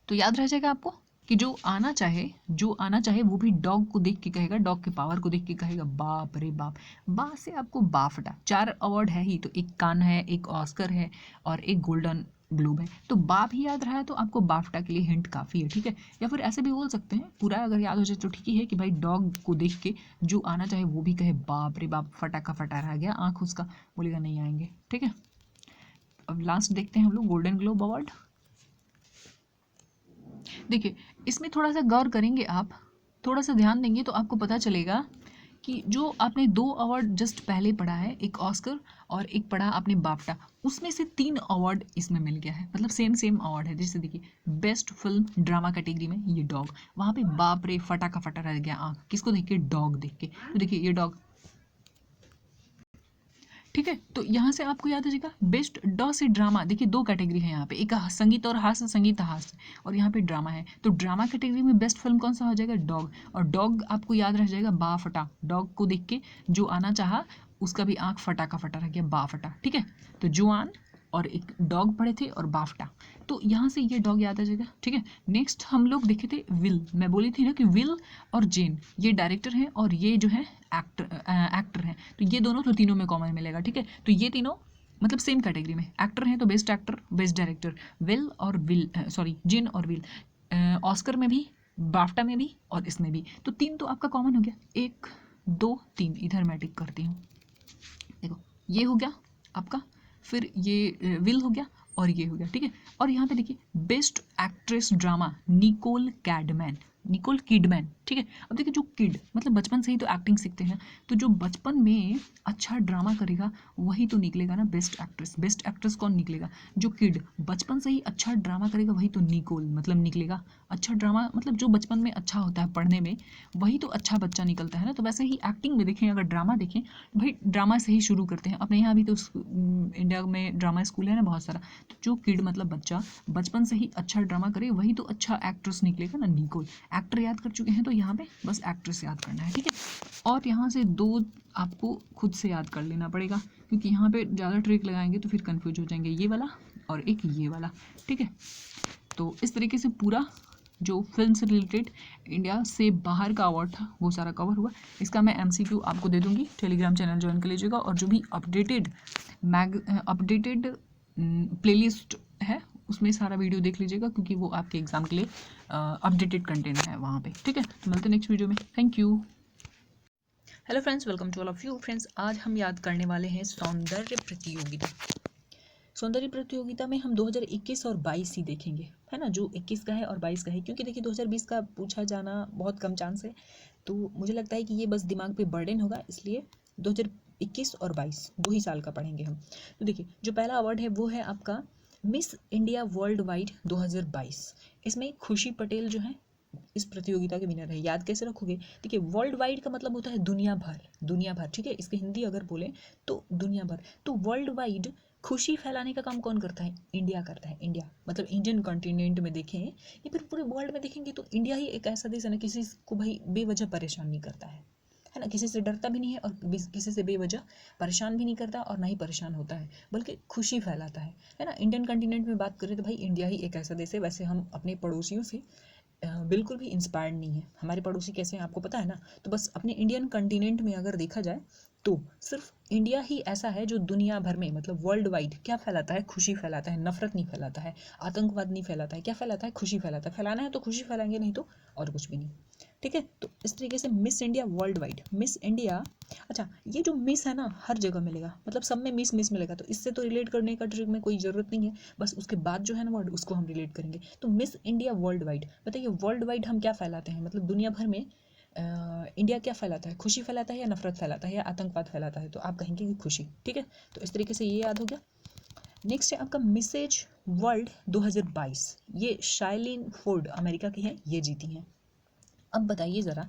तो याद रह जाएगा आपको कि जो आना चाहे वो भी डॉग को देख के कहेगा, डॉग के पावर को देख के कहेगा बाप रे बाप। बा से आपको बाफटा, 4 अवार्ड है ही, तो एक कान है, एक ऑस्कर है और एक गोल्डन ग्लोब है। तो बाप ही याद रहा है तो आपको बाफ्टा के लिए हिंट काफ़ी है, ठीक है। या फिर ऐसे भी बोल सकते हैं, पूरा अगर याद हो जाए तो ठीक ही है कि भाई डॉग को देख के जो आना चाहे वो भी कहे बाप रे बाप, फटा का फटा रह गया आंख उसका, बोलेगा नहीं आएंगे, ठीक है। अब लास्ट देखते हैं हम लोग गोल्डन ग्लोब अवार्ड। देखिए इसमें थोड़ा सा गौर करेंगे आप, थोड़ा सा ध्यान देंगे तो आपको पता चलेगा कि जो आपने 2 अवार्ड जस्ट पहले पढ़ा है, एक ऑस्कर और एक पढ़ा आपने बाफ्टा, उसमें से 3 अवार्ड इसमें मिल गया है, मतलब सेम सेम अवार्ड है। जैसे देखिए बेस्ट फिल्म ड्रामा कैटेगरी में ये डॉग, वहाँ पे बाप रे फटा का फटा रह गया आँख, किसको देख के? डॉग देख के। तो देखिए ये डॉग, ठीक है। तो यहाँ से आपको याद आ जाएगा बेस्ट ड से ड्रामा, देखिए 2 कैटेगरी है यहाँ पे, एक संगीत और हास्य, संगीत हास्य, और यहाँ पे ड्रामा है। तो ड्रामा कैटेगरी में बेस्ट फिल्म कौन सा हो जाएगा? डॉग। और डॉग आपको याद रह जाएगा बा फटा, डॉग को देख के जो आना चाहा उसका भी आँख फटा का फटा रह गया, बा फटा, ठीक है। तो जुआन और एक डॉग पढ़े थे और बाफ्टा, तो यहाँ से ये डॉग याद आ जाएगा, ठीक है। नेक्स्ट हम लोग देखे थे विल, मैं बोली थी ना कि विल और जेन ये डायरेक्टर हैं और ये जो है एक्टर हैं, तो ये दोनों तो तीनों में कॉमन मिलेगा, ठीक है। तो ये तीनों मतलब सेम कैटेगरी में एक्टर हैं, तो best actor best director will और विल, सॉरी जिन और विल, ऑस्कर में भी, बाफ्टा में भी और इसमें भी, तो 3 तो आपका कॉमन हो गया। 1 2 3 इधर मैं टिक करती हूँ, देखो ये हो गया आपका, फिर ये विल हो गया और ये हो गया, ठीक है। और यहाँ पे देखिए best actress drama Nicole Kidman, Nicole Kidman, ठीक है। अब देखिए जो किड मतलब बचपन से ही तो एक्टिंग सीखते हैं, तो जो बचपन में अच्छा ड्रामा करेगा वही तो निकलेगा ना बेस्ट एक्ट्रेस। बेस्ट एक्ट्रेस कौन निकलेगा? जो किड बचपन से ही अच्छा ड्रामा करेगा वही तो निकोल मतलब निकलेगा। अच्छा ड्रामा मतलब जो बचपन में अच्छा होता है पढ़ने में, वही तो अच्छा बच्चा निकलता है ना। तो वैसे ही एक्टिंग में देखें, अगर ड्रामा देखें भाई ड्रामा से ही शुरू करते हैं। अपने यहाँ भी तो इंडिया में ड्रामा स्कूल है ना बहुत सारा, तो जो किड मतलब बच्चा बचपन से ही अच्छा ड्रामा करे वही तो अच्छा एक्ट्रेस निकलेगा ना, निकोल। एक्टर याद कर चुके हैं तो यहाँ पे बस एक्ट्रेस याद करना है, ठीक है। और यहाँ से 2 आपको खुद से याद कर लेना पड़ेगा, क्योंकि यहाँ पे ज़्यादा ट्रिक लगाएंगे तो फिर कंफ्यूज हो जाएंगे, ये वाला और एक ये वाला, ठीक है। तो इस तरीके से पूरा जो फिल्म से रिलेटेड इंडिया से बाहर का अवार्ड था वो सारा कवर हुआ। इसका मैं MCQ आपको दे दूंगी, टेलीग्राम चैनल ज्वाइन कर लीजिएगा, और जो भी अपडेटेड प्लेलिस्ट है उसमें सारा वीडियो देख लीजिएगा, क्योंकि वो आपके एग्जाम के लिए अपडेटेड कंटेंट है वहाँ पे, ठीक है। तो मिलते हैं नेक्स्ट वीडियो में, thank you. Hello friends, welcome to all of you friends. आज हम याद करने वाले हैं सौंदर्य प्रतियोगिता। सौंदर्य प्रतियोगिता में हम 2021 और 22 ही देखेंगे, है ना, जो 21 का है और 22 का है, क्योंकि देखिए 2020 का पूछा जाना बहुत कम चांस है, तो मुझे लगता है कि ये बस दिमाग पे बर्डन होगा, इसलिए 2021 और 22 2 ही साल का पढ़ेंगे हम। तो देखिए जो पहला अवार्ड है वो है आपका मिस इंडिया वर्ल्ड वाइड 2022। इसमें खुशी पटेल जो है इस प्रतियोगिता के विनर है। याद कैसे रखोगे? देखिए वर्ल्ड वाइड का मतलब होता है दुनिया भर, दुनिया भर, ठीक है। इसके हिंदी अगर बोले तो दुनिया भर। तो वर्ल्ड वाइड खुशी फैलाने का काम कौन करता है? इंडिया करता है। इंडिया मतलब इंडियन कॉन्टिनेंट में देखें या फिर पूरे वर्ल्ड में देखेंगे तो इंडिया ही एक ऐसा देश है ना, किसी को भाई बेवजह परेशान नहीं करता है ना, किसी से डरता भी नहीं है और किसी से बेवजह परेशान भी नहीं करता और ना ही परेशान होता है, बल्कि खुशी फैलाता है ना। इंडियन कॉन्टिनेंट में बात करें तो भाई इंडिया ही एक ऐसा देश है। वैसे हम अपने पड़ोसियों से बिल्कुल भी इंस्पायर्ड नहीं है। हमारे पड़ोसी कैसे हैं आपको पता है ना। तो बस अपने इंडियन कॉन्टिनेंट में अगर देखा जाए तो सिर्फ इंडिया ही ऐसा है जो दुनिया भर में मतलब वर्ल्ड वाइड क्या फैलाता है? खुशी फैलाता है, नफरत नहीं फैलाता है, आतंकवाद नहीं फैलाता है। क्या फैलाता है? खुशी फैलाता है। फैलाना है तो खुशी फैलाएंगे, नहीं तो और कुछ भी नहीं, ठीक है। तो इस तरीके से miss India world wide, miss India. अच्छा ये जो मिस है ना हर जगह मिलेगा, मतलब सब में मिस मिस मिलेगा, तो इससे तो रिलेट करने का ट्रिक में कोई ज़रूरत नहीं है। बस उसके बाद जो है ना वर्ड उसको हम रिलेट करेंगे। तो मिस इंडिया वर्ल्ड वाइड, बताइए वर्ल्ड वाइड हम क्या फैलाते हैं? मतलब दुनिया भर में इंडिया क्या फैलाता है? खुशी फैलाता है या नफरत फैलाता है या आतंकवाद फैलाता है? तो आप कहेंगे कि खुशी, ठीक है। तो इस तरीके से ये याद हो गया। नेक्स्ट है आपका मिसेज वर्ल्ड 2022। ये शाइलिन फोर्ड अमेरिका की है, ये जीती हैं। अब बताइए ज़रा,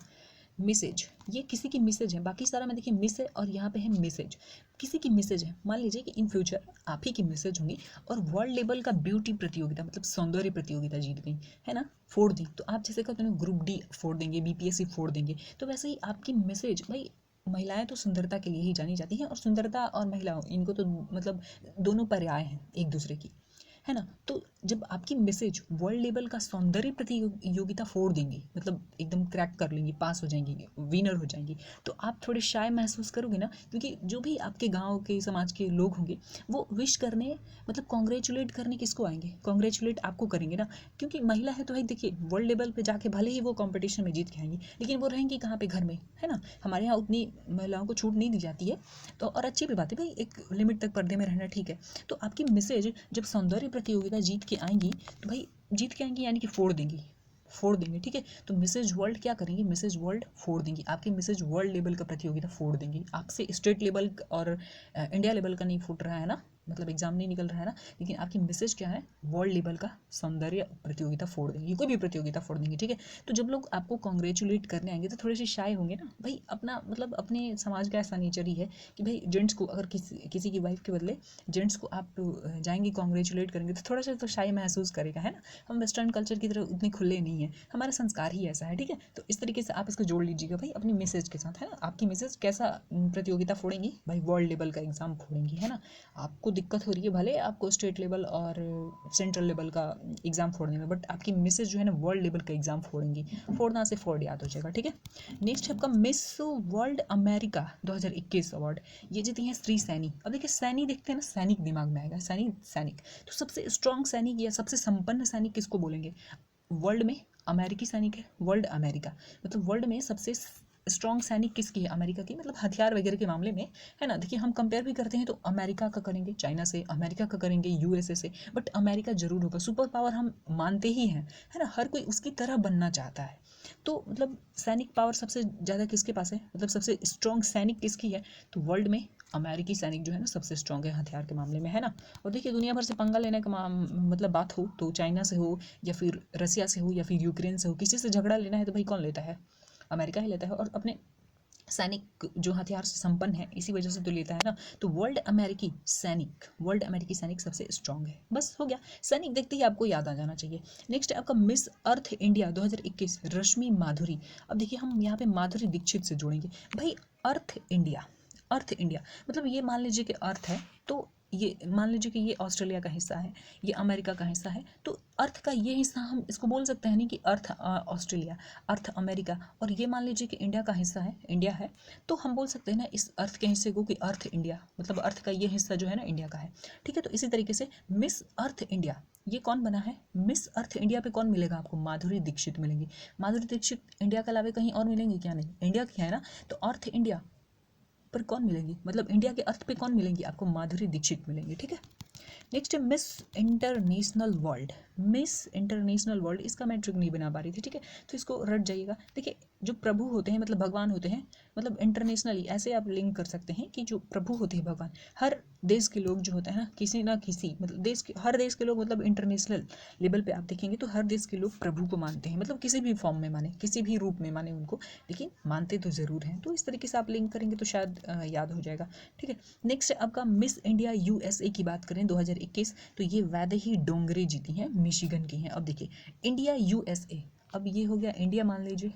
मिसेज ये किसी की मिसेज है, बाकी सारा में देखिए मिस है और यहाँ पे है मिसेज, किसी की मिसेज है। मान लीजिए कि इन फ्यूचर आप ही की मिसेज होंगी और वर्ल्ड लेवल का ब्यूटी प्रतियोगिता मतलब सौंदर्य प्रतियोगिता जीत गई, है ना, फोड़ दी। तो आप जैसे कहते हैं ग्रुप डी फोड़ देंगे, BPSC फोड़ देंगे, तो वैसे ही आपकी मिसेज भाई, महिलाएं तो सुंदरता के लिए ही जानी जाती हैं और सुंदरता और महिला इनको तो मतलब दोनों पर्याय हैं एक दूसरे की, है ना। तो जब आपकी मैसेज वर्ल्ड लेवल का सौंदर्य प्रतियोगिता फोड़ देंगी, मतलब एकदम क्रैक कर लेंगी, पास हो जाएंगी, विनर हो जाएंगी, तो आप थोड़े शाय महसूस करोगे ना, क्योंकि जो भी आपके गांव के समाज के लोग होंगे वो विश करने मतलब कॉन्ग्रेचुलेट करने किसको आएंगे? कॉन्ग्रेचुलेट आपको करेंगे ना, क्योंकि महिला है तो भाई देखिए वर्ल्ड लेवल पे जाके भले ही वो कॉम्पिटिशन में जीत के आएंगी, लेकिन वो रहेंगी कहाँ पे? घर में, है ना। हमारे यहाँ उतनी महिलाओं को छूट नहीं दी जाती है, तो और अच्छी भी बात है भाई, एक लिमिट तक पर्दे में रहना ठीक है। तो आपकी मैसेज जब सौंदर्य प्रतियोगिता जीत के आएंगी तो भाई जीत के आएंगी यानी कि फोड़ देंगी, फोड़ देंगे, ठीक है। तो मिसेज वर्ल्ड क्या करेंगी, मिसेज वर्ल्ड फोड़ देंगी, आपकी मिसेज वर्ल्ड लेवल का प्रतियोगिता फोड़ देंगी। आपसे स्टेट लेवल और इंडिया लेवल का नहीं फूट रहा है ना, मतलब एग्जाम नहीं निकल रहा है ना, लेकिन आपकी मिसेज क्या है, वर्ल्ड लेवल का सौंदर्य प्रतियोगिता फोड़ देंगी, कोई भी प्रतियोगिता फोड़ देंगी, ठीक है। तो जब लोग आपको कॉन्ग्रेचुलेट करने आएंगे तो थोड़े से शाय होंगे ना भाई, अपना मतलब अपने समाज का ऐसा नेचर ही है कि भाई जेंट्स को अगर किसी की वाइफ के बदले जेंट्स को आप जाएंगे कॉन्ग्रेचुलेट करेंगे तो थोड़ा सा तो शाय महसूस करेगा, है ना। हम वेस्टर्न कल्चर की तरह उतने खुले नहीं हैं, हमारा संस्कार ही ऐसा है, ठीक है। तो इस तरीके से आप इसको जोड़ लीजिएगा भाई अपनी मैसेज के साथ, है ना। आपकी मैसेज कैसा प्रतियोगिता फोड़ेंगी भाई, वर्ल्ड लेवल का एग्जाम फोड़ेंगी, है ना। आपको दिक्कत हो रही है भले आपको स्टेट लेवल और सेंट्रल लेवल का एग्जाम फोड़ने में, बट आपकी मैसेज जो है ना वर्ल्ड लेवल का एग्जाम फोड़ेंगी। फोड़ना से फोड़ याद हो जाएगा, ठीक है। नेक्स्ट है आपका मिस वर्ल्ड अमेरिका 2021 अवार्ड, ये जीती है श्री सैनी। अब देखिए सैनी देखते हैं ना, सैनिक दिमाग में आएगा, सैनिक। तो सबसे स्ट्रॉन्ग सैनिक या सबसे संपन्न सैनिक किसको बोलेंगे, वर्ल्ड में अमेरिकी सैनिक है, वर्ल्ड अमेरिका, मतलब वर्ल्ड में सबसे स्ट्रॉन्ग सैनिक किसकी है, अमेरिका की, मतलब हथियार वगैरह के मामले में, है ना। देखिए हम कंपेयर भी करते हैं तो अमेरिका का करेंगे चाइना से, अमेरिका का करेंगे यूएसए से, बट अमेरिका जरूर होगा, सुपर पावर हम मानते ही हैं, है ना। हर कोई उसकी तरह बनना चाहता है। तो मतलब सैनिक पावर सबसे ज़्यादा किसके पास है, मतलब सबसे स्ट्रॉन्ग सैनिक किसकी है, तो वर्ल्ड में अमेरिकी सैनिक जो है ना सबसे स्ट्रॉन्ग है हथियार के मामले में, है ना। और देखिए दुनिया भर से पंगा लेने का मतलब बात हो तो चाइना से हो या फिर रसिया से हो या फिर यूक्रेन से हो, किसी से झगड़ा लेना है तो भाई कौन लेता है, अमेरिका ही लेता है। और अपने सैनिक जो हथियार से संपन्न है इसी वजह से तो लेता है ना। तो वर्ल्ड अमेरिकी सैनिक सबसे स्ट्रांग है। बस हो गया, सैनिक देखते ही आपको याद आ जाना चाहिए। नेक्स्ट है आपका मिस अर्थ इंडिया 2021 रश्मि माधुरी। अब देखिए हम यहाँ पे माधुरी दीक्षित से जोड़ेंगे भाई। अर्थ इंडिया मतलब ये मान लीजिए कि अर्थ है, तो ये मान लीजिए कि ये ऑस्ट्रेलिया का हिस्सा है, ये अमेरिका का हिस्सा है, तो अर्थ का ये हिस्सा हम इसको बोल सकते हैं नहीं कि अर्थ ऑस्ट्रेलिया, अर्थ अमेरिका, और ये मान लीजिए कि इंडिया का हिस्सा है, इंडिया है, तो हम बोल सकते हैं ना इस अर्थ के हिस्से को कि अर्थ इंडिया, मतलब अर्थ का ये हिस्सा जो है ना इंडिया का है, ठीक है। तो इसी तरीके से मिस अर्थ इंडिया ये कौन बना है, मिस अर्थ इंडिया पे कौन मिलेगा आपको, माधुरी दीक्षित मिलेंगी। माधुरी दीक्षित इंडिया के अलावा कहीं और मिलेंगी क्या, नहीं, इंडिया की है ना। तो अर्थ इंडिया पर कौन मिलेंगी, मतलब इंडिया के अर्थ पे कौन मिलेंगी आपको, माधुरी दीक्षित मिलेंगी, ठीक है। नेक्स्ट है miss international world. Miss international world इसका मैं ट्रिक नहीं बना पा रही थी, ठीक है, तो इसको रट जाइएगा। देखिए जो प्रभु होते हैं मतलब भगवान होते हैं, मतलब इंटरनेशनली ऐसे आप लिंक कर सकते हैं कि जो प्रभु होते हैं भगवान, हर देश के लोग जो होते हैं ना किसी ना किसी मतलब देश के, हर देश के लोग मतलब इंटरनेशनल लेवल पे आप देखेंगे तो हर देश के लोग प्रभु को मानते हैं, मतलब किसी भी फॉर्म में माने, किसी भी रूप में माने उनको, लेकिन मानते तो ज़रूर हैं। तो इस तरीके से आप लिंक करेंगे तो शायद याद हो जाएगा, ठीक है। नेक्स्ट आपका मिस इंडिया यूएसए की बात करें 2021, तो ये वैदेही डोंगरे जीती हैं, मिशिगन की हैं। अब देखिए इंडिया यूएसए, अब ये हो गया इंडिया मान लीजिए,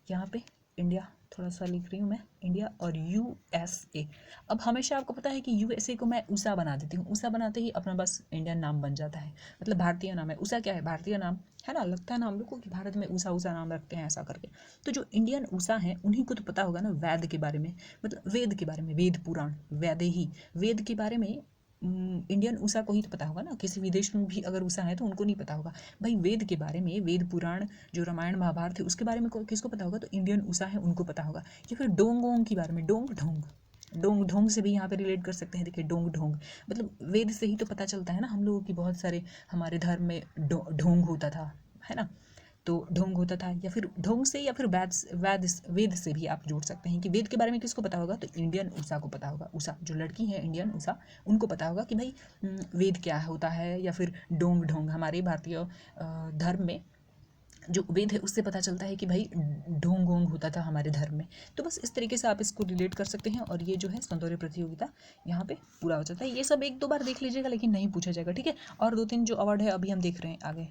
यहाँ पे इंडिया थोड़ा सा लिख रही हूँ मैं, इंडिया और यूएसए। अब हमेशा आपको पता है कि यूएसए को मैं उषा बना देती हूँ, उषा बनाते ही अपना बस इंडियन नाम बन जाता है, मतलब भारतीय नाम है। उषा क्या है, भारतीय नाम है ना, लगता है ना हम लोग को कि भारत में उषा उषा नाम रखते हैं ऐसा करके। तो जो इंडियन उषा हैं उन्हीं को तो पता होगा ना वैद के बारे में, मतलब वेद के बारे में, वेद पुराण वैदेही वेद के बारे में इंडियन उषा को ही तो पता होगा ना, किसी विदेश में भी अगर उषा है तो उनको नहीं पता होगा भाई। वेद के बारे में, वेद पुराण जो रामायण महाभारत है उसके बारे में किसको पता होगा, तो इंडियन उषा है उनको पता होगा। या फिर डोंग ओंग के बारे में, डोंग ढोंग, डोंग ढोंग से भी यहाँ पे रिलेट कर सकते हैं। देखिए डोंग ढोंग मतलब वेद से ही तो पता चलता है ना हम लोगों की, बहुत सारे हमारे धर्म में ढोंग होता था, है ना। तो ढोंग होता था, या फिर ढोंग से, या फिर वेद से भी आप जोड़ सकते हैं कि वेद के बारे में किसको पता होगा, तो इंडियन उषा को पता होगा। उषा जो लड़की है इंडियन उषा, उनको पता होगा कि भाई वेद क्या होता है, या फिर डोंग ढोंग हमारे भारतीय धर्म में जो वेद है उससे पता चलता है कि भाई ढोंग ओंग होता था हमारे धर्म में। तो बस इस तरीके से आप इसको रिलेट कर सकते हैं, और ये जो है सौंदर्य प्रतियोगिता यहाँ पे पूरा हो जाता है। ये सब एक दो बार देख लीजिएगा लेकिन नहीं पूछा जाएगा, ठीक है। और दो तीन जो अवार्ड है अभी हम देख रहे हैं आगे।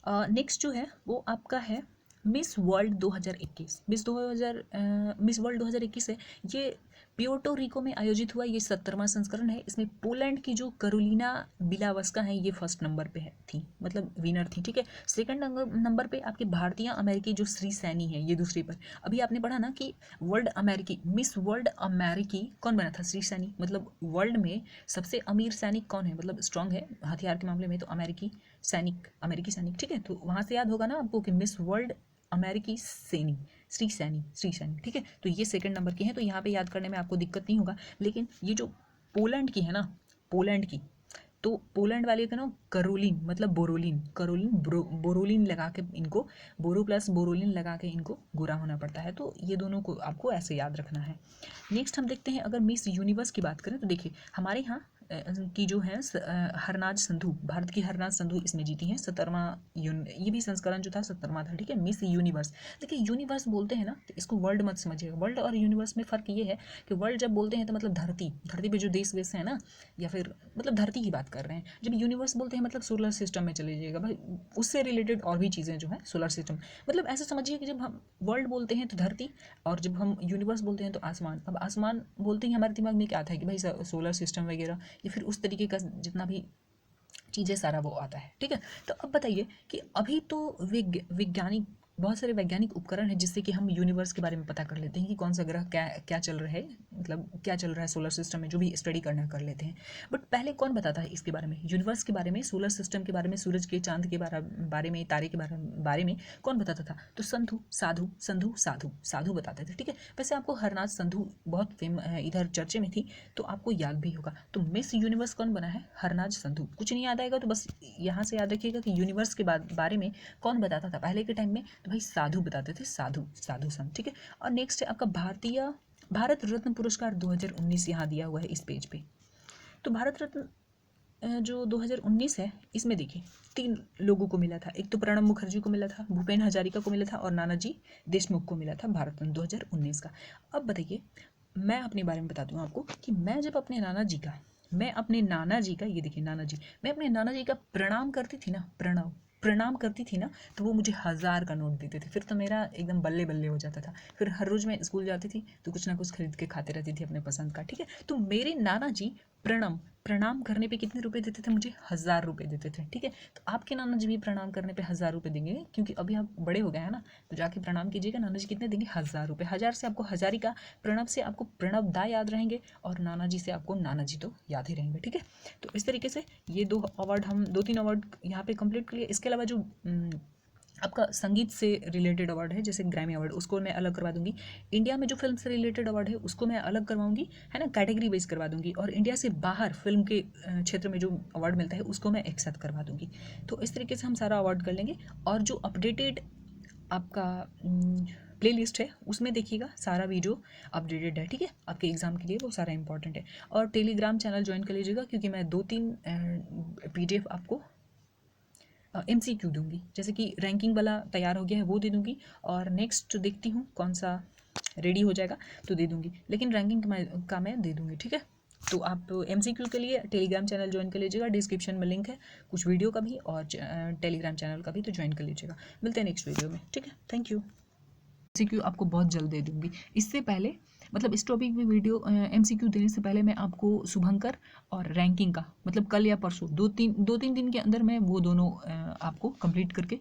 नेक्स्ट जो है वो आपका है मिस वर्ल्ड 2021। मिस वर्ल्ड 2021 है, ये प्योर्टो रिको में आयोजित हुआ, ये 70वां संस्करण है। इसमें पोलैंड की जो करोलिना बिलावस्का है ये फर्स्ट नंबर पे है थी, मतलब विनर थी, ठीक है। सेकंड नंबर पे आपके भारतीय अमेरिकी जो श्री सैनी है ये दूसरे पर। अभी आपने पढ़ा ना कि मिस वर्ल्ड अमेरिकी कौन बना था, श्री सैनी, मतलब वर्ल्ड में सबसे अमीर सैनिक कौन है, मतलब स्ट्रांग है हथियार के मामले में, तो अमेरिकी सैनिक, ठीक है। तो वहाँ से याद होगा ना आपको कि मिस वर्ल्ड अमेरिकी सैनी, श्री सैनी, ठीक है। तो ये सेकंड नंबर की है, तो यहाँ पे याद करने में आपको दिक्कत नहीं होगा। लेकिन ये जो पोलैंड की है ना, पोलैंड की, तो पोलैंड वाले का ना करोलिन मतलब बोरोलिन, बोरोलिन लगा के इनको, बोरो प्लस बोरोलिन लगा के इनको गोरा होना पड़ता है। तो ये दोनों को आपको ऐसे याद रखना है। नेक्स्ट हम देखते हैं, अगर मिस यूनिवर्स की बात करें तो देखिए हमारे यहाँ की जो है हरनाज संधू, भारत की हरनाज संधू इसमें जीती हैं 17वां ये भी संस्करण जो था 17वां था, ठीक है। मिस यूनिवर्स, देखिए यूनिवर्स बोलते हैं ना तो इसको वर्ल्ड मत समझिएगा। वर्ल्ड और यूनिवर्स में फ़र्क ये है कि वर्ल्ड जब बोलते हैं तो मतलब धरती, धरती पे जो देश वेश है ना, या फिर मतलब धरती की बात कर रहे हैं। जब यूनिवर्स बोलते हैं मतलब सोलर सिस्टम में चले जाइएगा भाई, उससे रिलेटेड और भी चीज़ें जो हैं सोलर सिस्टम, मतलब ऐसे समझिए कि जब हम वर्ल्ड बोलते हैं तो धरती, और जब हम यूनिवर्स बोलते हैं तो आसमान। अब आसमान बोलते ही हमारे दिमाग में क्या आता है कि भाई सोलर सिस्टम वगैरह या फिर उस तरीके का जितना भी चीज़ें सारा वो आता है, ठीक है। तो अब बताइए कि अभी तो वैज्ञानिक, बहुत सारे वैज्ञानिक उपकरण हैं जिससे कि हम यूनिवर्स के बारे में पता कर लेते हैं कि कौन सा ग्रह क्या क्या चल रहा है, मतलब क्या चल रहा है सोलर सिस्टम में, जो भी स्टडी करना कर लेते हैं। बट पहले कौन बताता है इसके बारे में, यूनिवर्स के बारे में, सोलर सिस्टम के बारे में, सूरज के चांद के बारे में, तारे के बारे में कौन बताता था? तो साधु बताते थे, ठीक है। वैसे आपको हरनाथ संधू बहुत इधर चर्चे में थी तो आपको याद भी होगा। तो मिस यूनिवर्स कौन बना है? हरनाज संधू। कुछ नहीं याद आएगा तो बस यहाँ से याद रखिएगा कि यूनिवर्स के बारे में कौन बताता था पहले के टाइम में, तो भाई साधु बताते थे, साधु संत, ठीक है। और नेक्स्ट है आपका भारत रत्न पुरस्कार 2019 यहाँ दिया हुआ है इस पेज पे। तो भारत रत्न जो 2019 है इसमें देखिए 3 लोगों को मिला था। एक तो प्रणब मुखर्जी को मिला था, भूपेन हजारिका को मिला था और नानाजी देशमुख को मिला था भारत रत्न 2019 का। अब बताइए, मैं अपने बारे में बताती हूँ आपको कि मैं जब अपने नाना जी का, ये देखिए नाना जी, मैं अपने नाना जी का प्रणाम करती थी ना, प्रणाम करती थी ना, तो वो मुझे 1000 का नोट देते थे। फिर तो मेरा एकदम बल्ले बल्ले हो जाता था। फिर हर रोज़ मैं स्कूल जाती थी तो कुछ ना कुछ खरीद के खाते रहती थी अपने पसंद का, ठीक है। तो मेरे नाना जी प्रणाम करने पे कितने रुपए देते थे? मुझे 1000 रुपये देते थे, ठीक है। तो आपके नाना जी भी प्रणाम करने पे 1000 रुपये देंगे, क्योंकि अभी आप बड़े हो गए हैं ना, तो जाके प्रणाम कीजिएगा। नाना जी कितने देंगे? 1000 रुपये। 1000 से आपको हजारिका, प्रणब से आपको प्रणब दा याद रहेंगे, और नाना जी से आपको नाना जी तो याद ही रहेंगे, ठीक है। तो इस तरीके से ये 2-3 अवार्ड यहाँ पे कंप्लीट कर लिया। इसके अलावा जो आपका संगीत से रिलेटेड अवार्ड है जैसे ग्रैमी अवार्ड, उसको मैं अलग करवा दूंगी। इंडिया में जो फिल्म से रिलेटेड अवार्ड है उसको मैं अलग करवाऊंगी, है ना, कैटेगरी वाइज करवा दूंगी। और इंडिया से बाहर फिल्म के क्षेत्र में जो अवार्ड मिलता है उसको मैं एक साथ करवा दूंगी। तो इस तरीके से हम सारा अवार्ड कर लेंगे। और जो अपडेटेड आपका प्ले लिस्ट है उसमें देखिएगा सारा वीडियो अपडेटेड है, ठीक है। आपके एग्जाम के लिए वो सारा इंपॉर्टेंट है। और टेलीग्राम चैनल ज्वाइन कर लीजिएगा, क्योंकि मैं 2-3 PDF आपको MCQ दूंगी, जैसे कि रैंकिंग वाला तैयार हो गया है वो दे दूंगी, और नेक्स्ट देखती हूँ कौन सा रेडी हो जाएगा तो दे दूंगी, लेकिन रैंकिंग का मैं दे दूंगी, ठीक है। तो आप MCQ के लिए टेलीग्राम चैनल ज्वाइन कर लीजिएगा, डिस्क्रिप्शन में लिंक है कुछ वीडियो का भी और टेलीग्राम चैनल का भी, तो ज्वाइन कर लीजिएगा। मिलते हैं नेक्स्ट वीडियो में, ठीक है। Thank you. MCQ आपको बहुत जल्द दे दूंगी। इससे पहले मतलब इस टॉपिक में वीडियो MCQ देने से पहले मैं आपको शुभंकर और रैंकिंग का, मतलब कल या परसों 2-3 दिन के अंदर मैं वो दोनों आपको कंप्लीट करके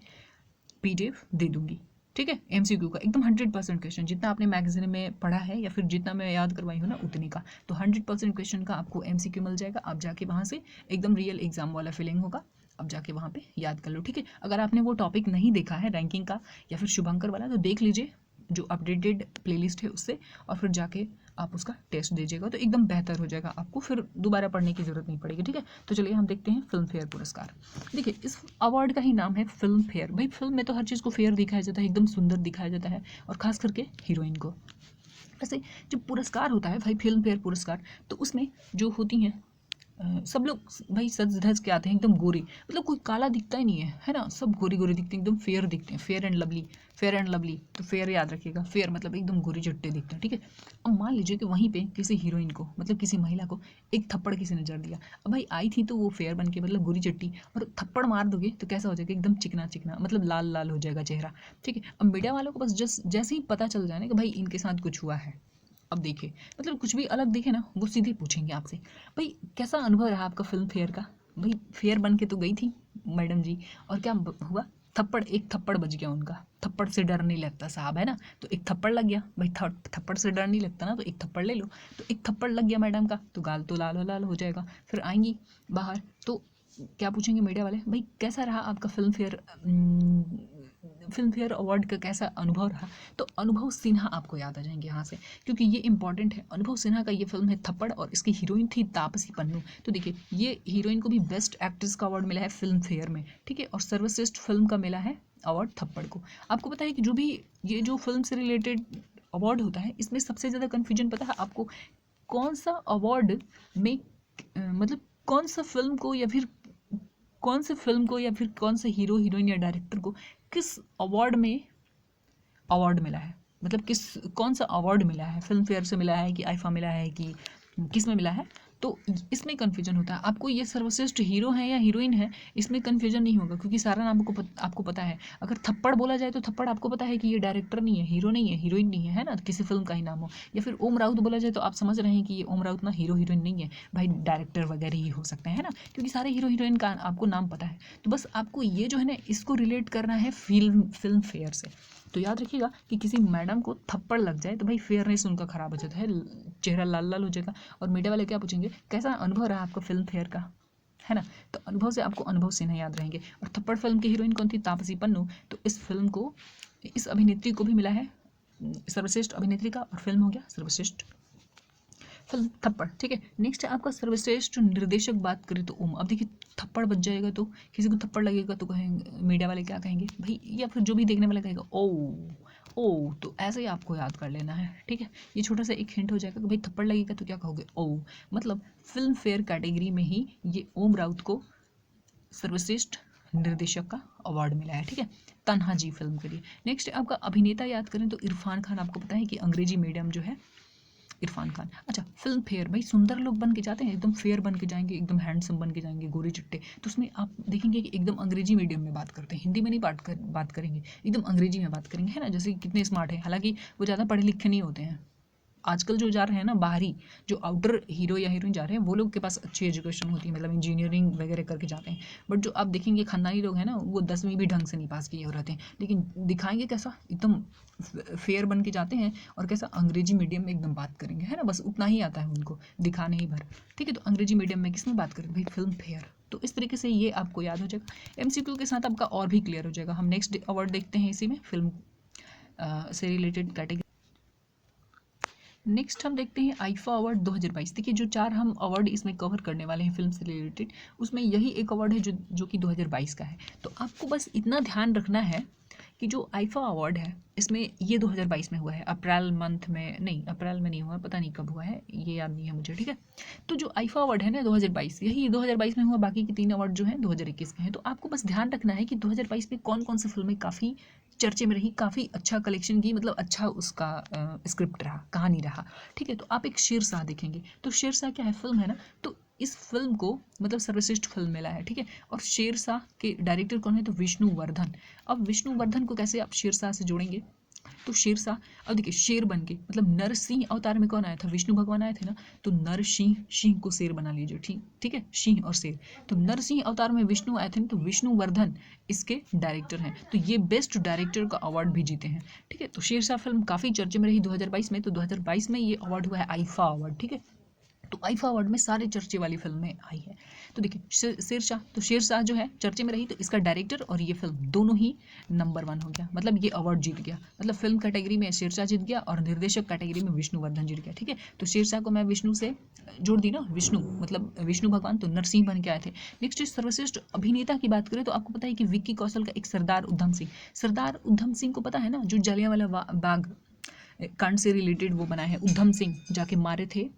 PDF दे दूंगी, ठीक है। MCQ का एकदम 100% क्वेश्चन, जितना आपने मैगजीन में पढ़ा है या फिर जितना मैं याद करवाई हूँ ना उतनी का, तो 100% क्वेश्चन का आपको MCQ मिल जाएगा। आप जाके वहाँ से एकदम रियल एग्जाम वाला फीलिंग होगा, अब जाके वहाँ पे याद कर लो, ठीक है। अगर आपने वो टॉपिक नहीं देखा है रैंकिंग का या फिर शुभंकर वाला, तो देख लीजिए जो अपडेटेड प्लेलिस्ट है उससे, और फिर जाके आप उसका टेस्ट दीजिएगा तो एकदम बेहतर हो जाएगा, आपको फिर दोबारा पढ़ने की ज़रूरत नहीं पड़ेगी, ठीक है। तो चलिए हम देखते हैं फिल्म फेयर पुरस्कार। देखिए इस अवार्ड का ही नाम है फिल्म फेयर। भाई फिल्म में तो हर चीज़ को फेयर दिखाया जाता है, एकदम सुंदर दिखाया जाता है, और खास करके हीरोइन को। वैसे जो पुरस्कार होता है भाई फिल्म फेयर पुरस्कार, तो उसमें जो होती हैं सब लोग भाई सज धज के आते हैं एकदम गोरे, मतलब कोई काला दिखता ही नहीं है ना, सब गोरे गोरे दिखते हैं, एकदम फेयर दिखते हैं, फेयर एंड लवली। तो फेयर याद रखिएगा, फेयर मतलब एकदम गोरे चट्टे दिखते हैं, ठीक है। अब मान लीजिए कि वहीं पे किसी हीरोइन को, मतलब किसी महिला को एक थप्पड़ किसी ने जड़ दिया। अब भाई आई थी तो वो फेयर बन के, मतलब गोरी चट्टी, और थप्पड़ मार दोगे तो कैसा हो जाएगा? एकदम चिकना चिकना, मतलब लाल लाल हो जाएगा चेहरा, ठीक है। अब मीडिया वालों को बस जैसे ही पता चल जाए ना कि भाई इनके साथ कुछ हुआ है, अब देखिए मतलब कुछ भी अलग दिखे ना, वो सीधे पूछेंगे आपसे, भाई कैसा अनुभव रहा आपका फिल्म फेयर का? भाई फेयर बन के तो गई थी मैडम जी, और क्या हुआ? एक थप्पड़ बज गया उनका। थप्पड़ से डर नहीं लगता साहब, है ना, तो एक थप्पड़ लग गया भाई, थप्पड़ से डर नहीं लगता ना, तो एक थप्पड़ ले लो। तो एक थप्पड़ लग गया मैडम का, तो गाल तो लाल लाल हो जाएगा। फिर आएंगी बाहर तो क्या पूछेंगे मीडिया वाले, भाई कैसा रहा आपका film fair film fair award का कैसा अनुभव रहा, तो अनुभव सिन्हा आपको याद आ जाएंगे यहाँ से, क्योंकि ये इंपॉर्टेंट है। अनुभव सिन्हा का ये फिल्म है थप्पड़ और इसकी हीरोइन थी तापसी पन्नू। तो देखिए ये हीरोइन को भी बेस्ट एक्ट्रेस का अवार्ड मिला है फिल्म फेयर में, ठीक है, और सर्वश्रेष्ठ फिल्म का मिला है अवार्ड थप्पड़ को। आपको पता है कि जो भी ये जो फिल्म से रिलेटेड अवार्ड होता है इसमें सबसे ज़्यादा कन्फ्यूजन पता है आपको, कौन सा अवार्ड में मतलब कौन सा फिल्म को या फिर कौन से फिल्म को या फिर कौन से हीरो हीरोइन या डायरेक्टर को किस अवार्ड में अवार्ड मिला है, मतलब किस कौन सा अवार्ड मिला है, फिल्म फेयर से मिला है कि आईफा मिला है कि किस में मिला है, तो इसमें कन्फ्यूजन होता है। आपको ये सर्वश्रेष्ठ हीरो है या हीरोइन है इसमें कन्फ्यूजन नहीं होगा, क्योंकि सारा नाम आपको पता है। अगर थप्पड़ बोला जाए तो थप्पड़ आपको पता है कि ये डायरेक्टर नहीं है, हीरो नहीं है, हीरोइन नहीं है ना, किसी फिल्म का ही नाम हो। या फिर ओम राउत बोला जाए तो आप समझ रहे हैं कि ये ओम राउत ना हीरो हीरोइन नहीं है भाई, डायरेक्टर वगैरह ही हो सकते हैं ना, क्योंकि सारे हीरो हीरोइन का आपको नाम पता है। तो बस आपको ये जो है ना इसको रिलेट करना है फिल्म फेयर से। तो याद रखिएगा कि किसी मैडम को थप्पड़ लग जाए तो भाई फेयरनेस उनका खराब हो जाता है, चेहरा लाल लाल हो जाएगा, और मीडिया वाले क्या पूछेंगे कैसा अनुभव रहा आपका फिल्म फेयर का, है ना। तो अनुभव से आपको अनुभव सिन्हा याद रहेंगे। और थप्पड़ फिल्म की हीरोइन कौन थी, तापसी पन्नू। तो इस फिल्म को इस अभिनेत्री को भी मिला है सर्वश्रेष्ठ अभिनेत्री का, और फिल्म हो गया सर्वश्रेष्ठ फिल्म थप्पड़, ठीक है। नेक्स्ट है आपका सर्वश्रेष्ठ निर्देशक। बात करें तो ओम। अब देखिए थप्पड़ बच जाएगा तो किसी को थप्पड़ लगेगा तो कहेंगे मीडिया वाले क्या कहेंगे भाई, या फिर जो भी देखने वाला कहेगा ओ ओ, तो ऐसे ही आपको याद कर लेना है, ठीक है। ये छोटा सा एक हिंट हो जाएगा कि भाई थप्पड़ लगेगा तो क्या कहोगे ओ, मतलब फिल्म फेयर कैटेगरी में ही ये ओम राउत को सर्वश्रेष्ठ निर्देशक का अवार्ड मिला है, ठीक है, तन्हा जी फिल्म के लिए। नेक्स्ट आपका अभिनेता याद करें तो इरफान खान। आपको पता है कि अंग्रेजी मीडियम जो है इरफान खान। अच्छा फिल्म फेयर, भाई सुंदर लोग बन के जाते हैं, एकदम फेयर बन के जाएंगे, एकदम हैंडसम बन के जाएंगे, गोरे चिट्टे, तो उसमें आप देखेंगे कि एकदम अंग्रेजी मीडियम में बात करते हैं, हिंदी में नहीं बात करेंगे, एकदम अंग्रेजी में बात करेंगे, है ना। जैसे कितने स्मार्ट है, हालांकि वो ज़्यादा पढ़े लिखे नहीं होते हैं। आजकल जो जा रहे हैं ना बाहरी, जो आउटर हीरो या हीरोइन जा रहे हैं वो लोग के पास अच्छी एजुकेशन होती है, मतलब इंजीनियरिंग वगैरह करके जाते हैं। बट जो आप देखेंगे खानदानी लोग हैं ना वो 10वीं भी ढंग से नहीं पास किए हो रहते हैं, लेकिन दिखाएंगे कैसा एकदम फेयर बन के जाते हैं, और कैसा अंग्रेजी मीडियम में एकदम बात करेंगे, है ना, बस उतना ही आता है उनको, दिखाने ही भर, ठीक है। तो अंग्रेजी मीडियम में किस में बात करेंगे भाई, फिल्म फेयर। तो इस तरीके से ये आपको याद हो जाएगा, एमसीक्यू के साथ आपका और भी क्लियर हो जाएगा। हम नेक्स्ट अवार्ड देखते हैं इसी में फिल्म से रिलेटेड कैटेगरी। नेक्स्ट हम देखते हैं आईफा अवार्ड 2022। देखिए जो 4 हम अवार्ड इसमें कवर करने वाले हैं फिल्म से रिलेटेड, उसमें यही एक अवार्ड है जो कि 2022 का है। तो आपको बस इतना ध्यान रखना है कि जो आईफा अवार्ड है इसमें ये 2022 में हुआ है, अप्रैल मंथ में नहीं, अप्रैल में नहीं हुआ, पता नहीं कब हुआ है, ये याद नहीं है मुझे, ठीक है। तो जो आईफा अवार्ड है ना 2022, यही 2022 में हुआ, बाकी के 3 अवार्ड जो हैं 2021 के हैं। तो आपको बस ध्यान रखना है कि 2022 में कौन कौन सी फिल्में काफ़ी चर्चे में रही, काफ़ी अच्छा कलेक्शन की, मतलब अच्छा उसका स्क्रिप्ट रहा, कहानी रहा, ठीक है। तो आप एक शेरशाह देखेंगे, तो शेरशाह क्या है, फिल्म है ना, तो इस फिल्म को मतलब सर्वश्रेष्ठ फिल्म मिला है, ठीक है। और शेरशाह के डायरेक्टर कौन है, तो विष्णुवर्धन। अब विष्णुवर्धन को कैसे आप शेरशाह से जोड़ेंगे, तो शेरशाह, अब देखिए शेर बन के, मतलब नरसिंह अवतार में कौन आया था, विष्णु भगवान आए थे ना, तो नरसिंह, सिंह को शेर बना लीजिए, ठीक ठीक है, सिंह और शेर। तो नरसिंह अवतार में विष्णु आए थे ना, तो विष्णुवर्धन इसके डायरेक्टर हैं, तो ये बेस्ट डायरेक्टर का अवार्ड भी जीते हैं, ठीक है। तो शेरशाह फिल्म काफ़ी चर्चे में रही 2022 में, तो 2022 में ये अवार्ड हुआ है आईफा अवार्ड, ठीक है। तो आईफा अवार्ड में सारे चर्चे वाली फिल्में आई है। तो देखिए शेरशाह, तो शेरशाह जो है चर्चे में रही, तो इसका डायरेक्टर और ये फिल्म दोनों ही नंबर 1 हो गया, मतलब ये अवार्ड जीत गया, मतलब फिल्म कैटेगरी में शेरशाह जीत गया और निर्देशक कैटेगरी में विष्णुवर्धन जीत गया, ठीक है। तो शेरशाह को मैं विष्णु से जोड़ दी ना, विष्णु मतलब विष्णु भगवान, तो नरसिंह बन के आए थे। नेक्स्ट सर्वश्रेष्ठ अभिनेता की बात करें तो आपको पता है कि विक्की कौशल का एक सरदार उधम सिंह, सरदार उधम सिंह को पता है ना, जो जलियांवाला बाग कांड से रिलेटेड वो बना है, उधम सिंह जाके मारे थे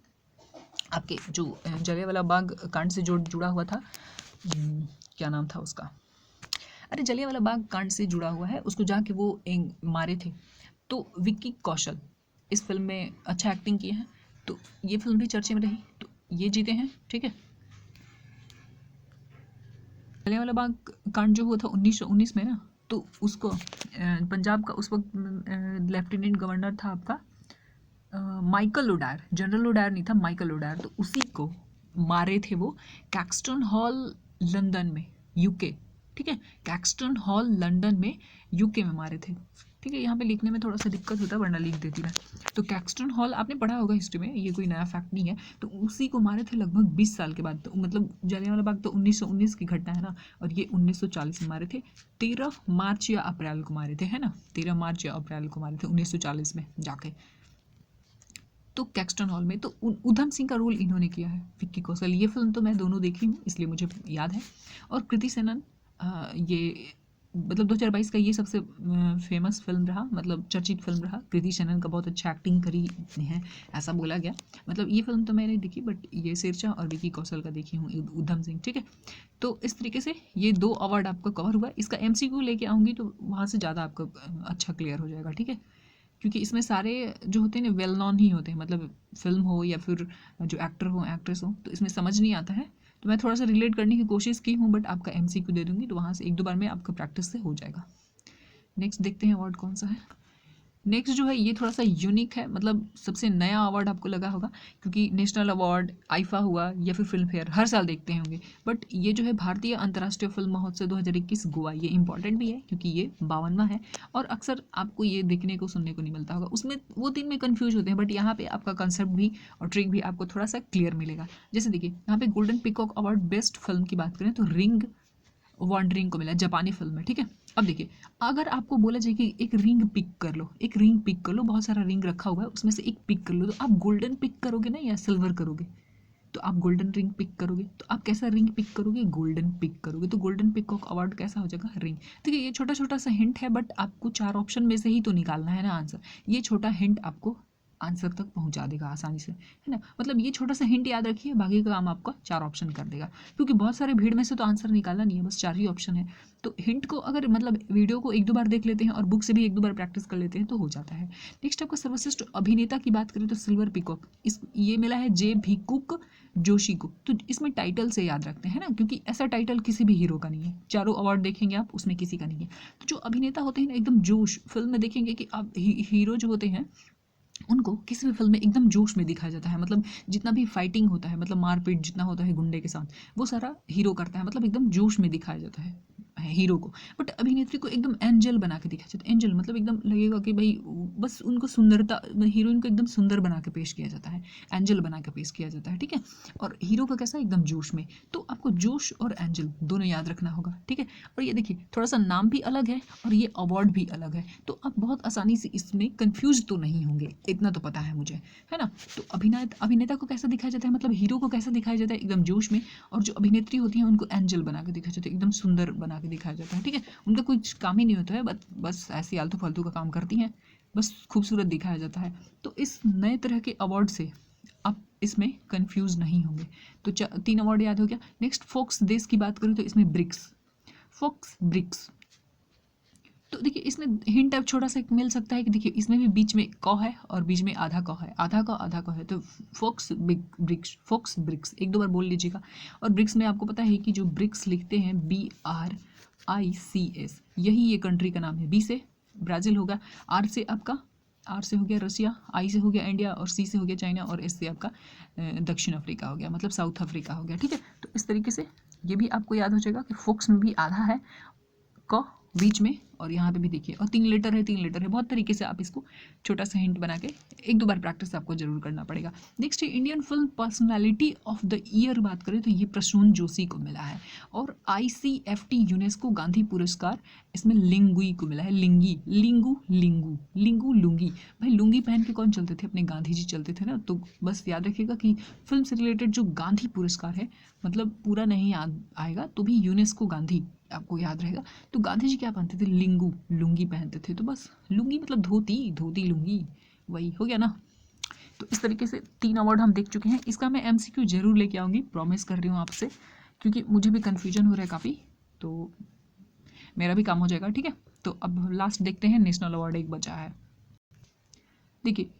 आपके, जो जलियांवाला बाग कांड से जो जुड़ा हुआ था, क्या नाम था उसका, अरे जलियांवाला बाग कांड से जुड़ा हुआ है, उसको जाके वो मारे थे। तो विक्की कौशल इस फिल्म में अच्छा एक्टिंग किए हैं, तो ये फिल्म भी चर्चे में रही, तो ये जीते हैं, ठीक है। जलियांवाला बाग कांड जो हुआ था 1919 में ना, तो उसको पंजाब का उस वक्त लेफ्टिनेंट गवर्नर था आपका माइकल ओडायर, जनरल ओडायर नहीं था, माइकल ओडायर, तो उसी को मारे थे वो कैक्सटन हॉल लंदन में, यूके, ठीक है, कैक्सटन हॉल लंदन में यूके में मारे थे, ठीक है, यहाँ पे लिखने में थोड़ा सा दिक्कत होता है, वरना लिख देती मैं। तो कैक्सटन हॉल आपने पढ़ा होगा हिस्ट्री में, ये कोई नया फैक्ट नहीं है। तो उसी को मारे थे लगभग 20 साल के बाद। तो मतलब जलियांवाला बाग तो 1919 की घटना है ना, और ये 1940 में मारे थे। 13 मार्च या अप्रैल को मारे थे, है ना, 13 मार्च या अप्रैल को मारे थे 1940 में जाके। तो कैक्सटन हॉल में तो उधम सिंह का रोल इन्होंने किया है, विक्की कौशल। ये फिल्म तो मैं दोनों देखी हूँ, इसलिए मुझे याद है। और कृति सेनन, ये मतलब 2022 का ये सबसे फेमस फिल्म रहा, मतलब चर्चित फिल्म रहा। कृति सेनन का बहुत अच्छा एक्टिंग करी है, ऐसा बोला गया। मतलब ये फिल्म तो मैंने देखी, बट ये शेरशाह और विक्की कौशल का देखी हूँ, उधम सिंह, ठीक है। तो इस तरीके से ये 2 अवार्ड आपका कवर हुआ। इसका MCQ लेके आऊँगी तो वहाँ से ज़्यादा आपका अच्छा क्लियर हो जाएगा, ठीक है। क्योंकि इसमें सारे जो होते हैं ना वेल नॉन ही होते हैं, मतलब फिल्म हो या फिर जो एक्टर हो एक्ट्रेस हो, तो इसमें समझ नहीं आता है। तो मैं थोड़ा सा रिलेट करने की कोशिश की हूँ, बट आपका MCQ दे दूँगी, तो वहाँ से 1-2 बार में आपका प्रैक्टिस से हो जाएगा। नेक्स्ट देखते हैं अवार्ड कौन सा है। नेक्स्ट जो है ये थोड़ा सा यूनिक है, मतलब सबसे नया अवार्ड आपको लगा होगा, क्योंकि नेशनल अवार्ड, आईफा हुआ या फिर फिल्म फेयर हर साल देखते होंगे, बट ये जो है भारतीय अंतर्राष्ट्रीय फिल्म महोत्सव 2021 गोवा, ये इंपॉर्टेंट भी है क्योंकि ये 52वां है। और अक्सर आपको ये देखने को सुनने को नहीं मिलता होगा, उसमें वो 3 में कन्फ्यूज होते हैं, बट यहाँ पे आपका कंसेप्ट भी और ट्रिक भी आपको थोड़ा सा क्लियर मिलेगा। जैसे देखिए यहाँ पे golden peacock award best film की बात करें तो रिंग वॉन्डरिंग को मिला, जापानी फिल्म है, ठीक है। अब देखिए अगर आपको बोला जाए कि एक रिंग पिक कर लो, एक रिंग पिक कर लो, बहुत सारा रिंग रखा हुआ है, उसमें से एक पिक कर लो, तो आप गोल्डन पिक करोगे ना या सिल्वर करोगे? तो आप गोल्डन रिंग पिक करोगे, तो आप कैसा रिंग पिक करोगे? गोल्डन पिक करोगे। तो गोल्डन पिकॉक अवार्ड कैसा हो जाएगा? रिंग। देखिए ये छोटा छोटा सा हिंट है, बट आपको 4 ऑप्शन में से ही तो निकालना है ना आंसर। ये छोटा हिंट आपको आंसर तक पहुंचा देगा आसानी से, है ना। मतलब ये छोटा सा हिंट याद रखिए, बाकी का काम आपका 4 ऑप्शन कर देगा, क्योंकि बहुत सारे भीड़ में से तो आंसर निकालना नहीं है, बस 4 ही ऑप्शन है। तो हिंट को अगर मतलब वीडियो को 1-2 बार देख लेते हैं और बुक से भी 1-2 बार प्रैक्टिस कर लेते हैं तो हो जाता है। नेक्स्ट आपका सर्वश्रेष्ठ अभिनेता की बात करें तो सिल्वर पीकॉक इस ये मिला है जे भिकुक जोशी को। तो इसमें टाइटल से याद रखते हैं ना, क्योंकि ऐसा टाइटल किसी भी हीरो का नहीं है। चारों अवार्ड देखेंगे आप, उसमें किसी का नहीं है। तो जो अभिनेता होते हैं ना एकदम जोश, फिल्म में देखेंगे कि आप हीरो जो होते हैं उनको किसी भी फिल्म में एकदम जोश में दिखाया जाता है। मतलब जितना भी फाइटिंग होता है, मतलब मारपीट जितना होता है गुंडे के साथ, वो सारा हीरो करता है, मतलब एकदम जोश में दिखाया जाता है हीरो को। बट अभिनेत्री को एकदम एंजल बना के दिखाया जाता है। एंजल मतलब एकदम लगेगा कि भाई बस उनको सुंदरता, हीरोइन को एकदम सुंदर बना के पेश किया जाता है, एंजल बना के पेश किया जाता है, ठीक है। और हीरो का कैसा एकदम जोश में। तो आपको जोश और एंजल दोनों याद रखना होगा, ठीक है। और ये देखिए थोड़ा सा नाम भी अलग है और ये अवार्ड भी अलग है, तो आप बहुत आसानी से इसमें कंफ्यूज तो नहीं होंगे, इतना तो पता है मुझे, है ना। तो अभिनेता को कैसा दिखाया जाता है, मतलब हीरो को कैसा दिखाया जाता है? एकदम जोश में। और जो अभिनेत्री होती है उनको एंजल बना के दिखाया जाता है, एकदम सुंदर बना के दिखाया जाता है, ठीक है। उनका कुछ काम ही नहीं होता है, बस ऐसे आलतू फालतू का काम करती हैं, बस खूबसूरत दिखाया जाता है। तो इस नए तरह के अवार्ड से आप इसमें कंफ्यूज नहीं होंगे। तो 3 अवार्ड याद हो गया। नेक्स्ट फोक्स देश की बात करूँ तो इसमें ब्रिक्स, फोक्स ब्रिक्स। तो देखिए इसमें हिंट अब छोटा सा मिल सकता है कि देखिए इसमें भी बीच में क है और बीच में आधा क है, आधा क है। तो फोक्स ब्रिक्स, फोक्स ब्रिक्स 1-2 बार बोल लीजिएगा। और ब्रिक्स में आपको पता है कि जो ब्रिक्स लिखते हैं BRICS, यही ये कंट्री का नाम है। बी से ब्राज़ील होगा, आर से हो गया रशिया, आई से हो गया इंडिया, और सी से हो गया चाइना, और एस से आपका दक्षिण अफ्रीका हो गया, मतलब साउथ अफ्रीका हो गया, ठीक है। तो इस तरीके से ये भी आपको याद हो जाएगा कि फोक्स में भी आधा है, क बीच में, और यहाँ पे भी देखिए, और 3 लेटर है। बहुत तरीके से आप इसको छोटा सा हिंट बना के 1-2 बार प्रैक्टिस आपको जरूर करना पड़ेगा। नेक्स्ट है Indian film personality of the year बात करें तो ये प्रसून जोशी को मिला है। और ICFT यूनेस्को गांधी पुरस्कार इसमें लिंगुई को मिला है। लिंगू लुंगी। भाई लुंगी पहन के कौन चलते थे? अपने गांधी जी चलते थे ना। तो बस याद रखिएगा कि फिल्म से रिलेटेड जो गांधी पुरस्कार है, मतलब पूरा नहीं याद आएगा तो भी यूनेस्को गांधी आपको याद रहेगा। तो गांधी जी क्या पहनते थे? लुंगी पहनते थे। तो बस लुंगी मतलब धोती लुंगी, वही हो गया ना। तो इस तरीके से 3 अवार्ड हम देख चुके हैं। इसका मैं MCQ जरूर लेके आऊँगी, प्रॉमिस कर रही हूँ आपसे, क्योंकि मुझे भी कन्फ्यूजन हो रहा है काफ़ी, तो मेरा भी काम हो जाएगा, ठीक है। तो अब लास्ट देखते हैं, नेशनल अवार्ड एक बचा है। देखिए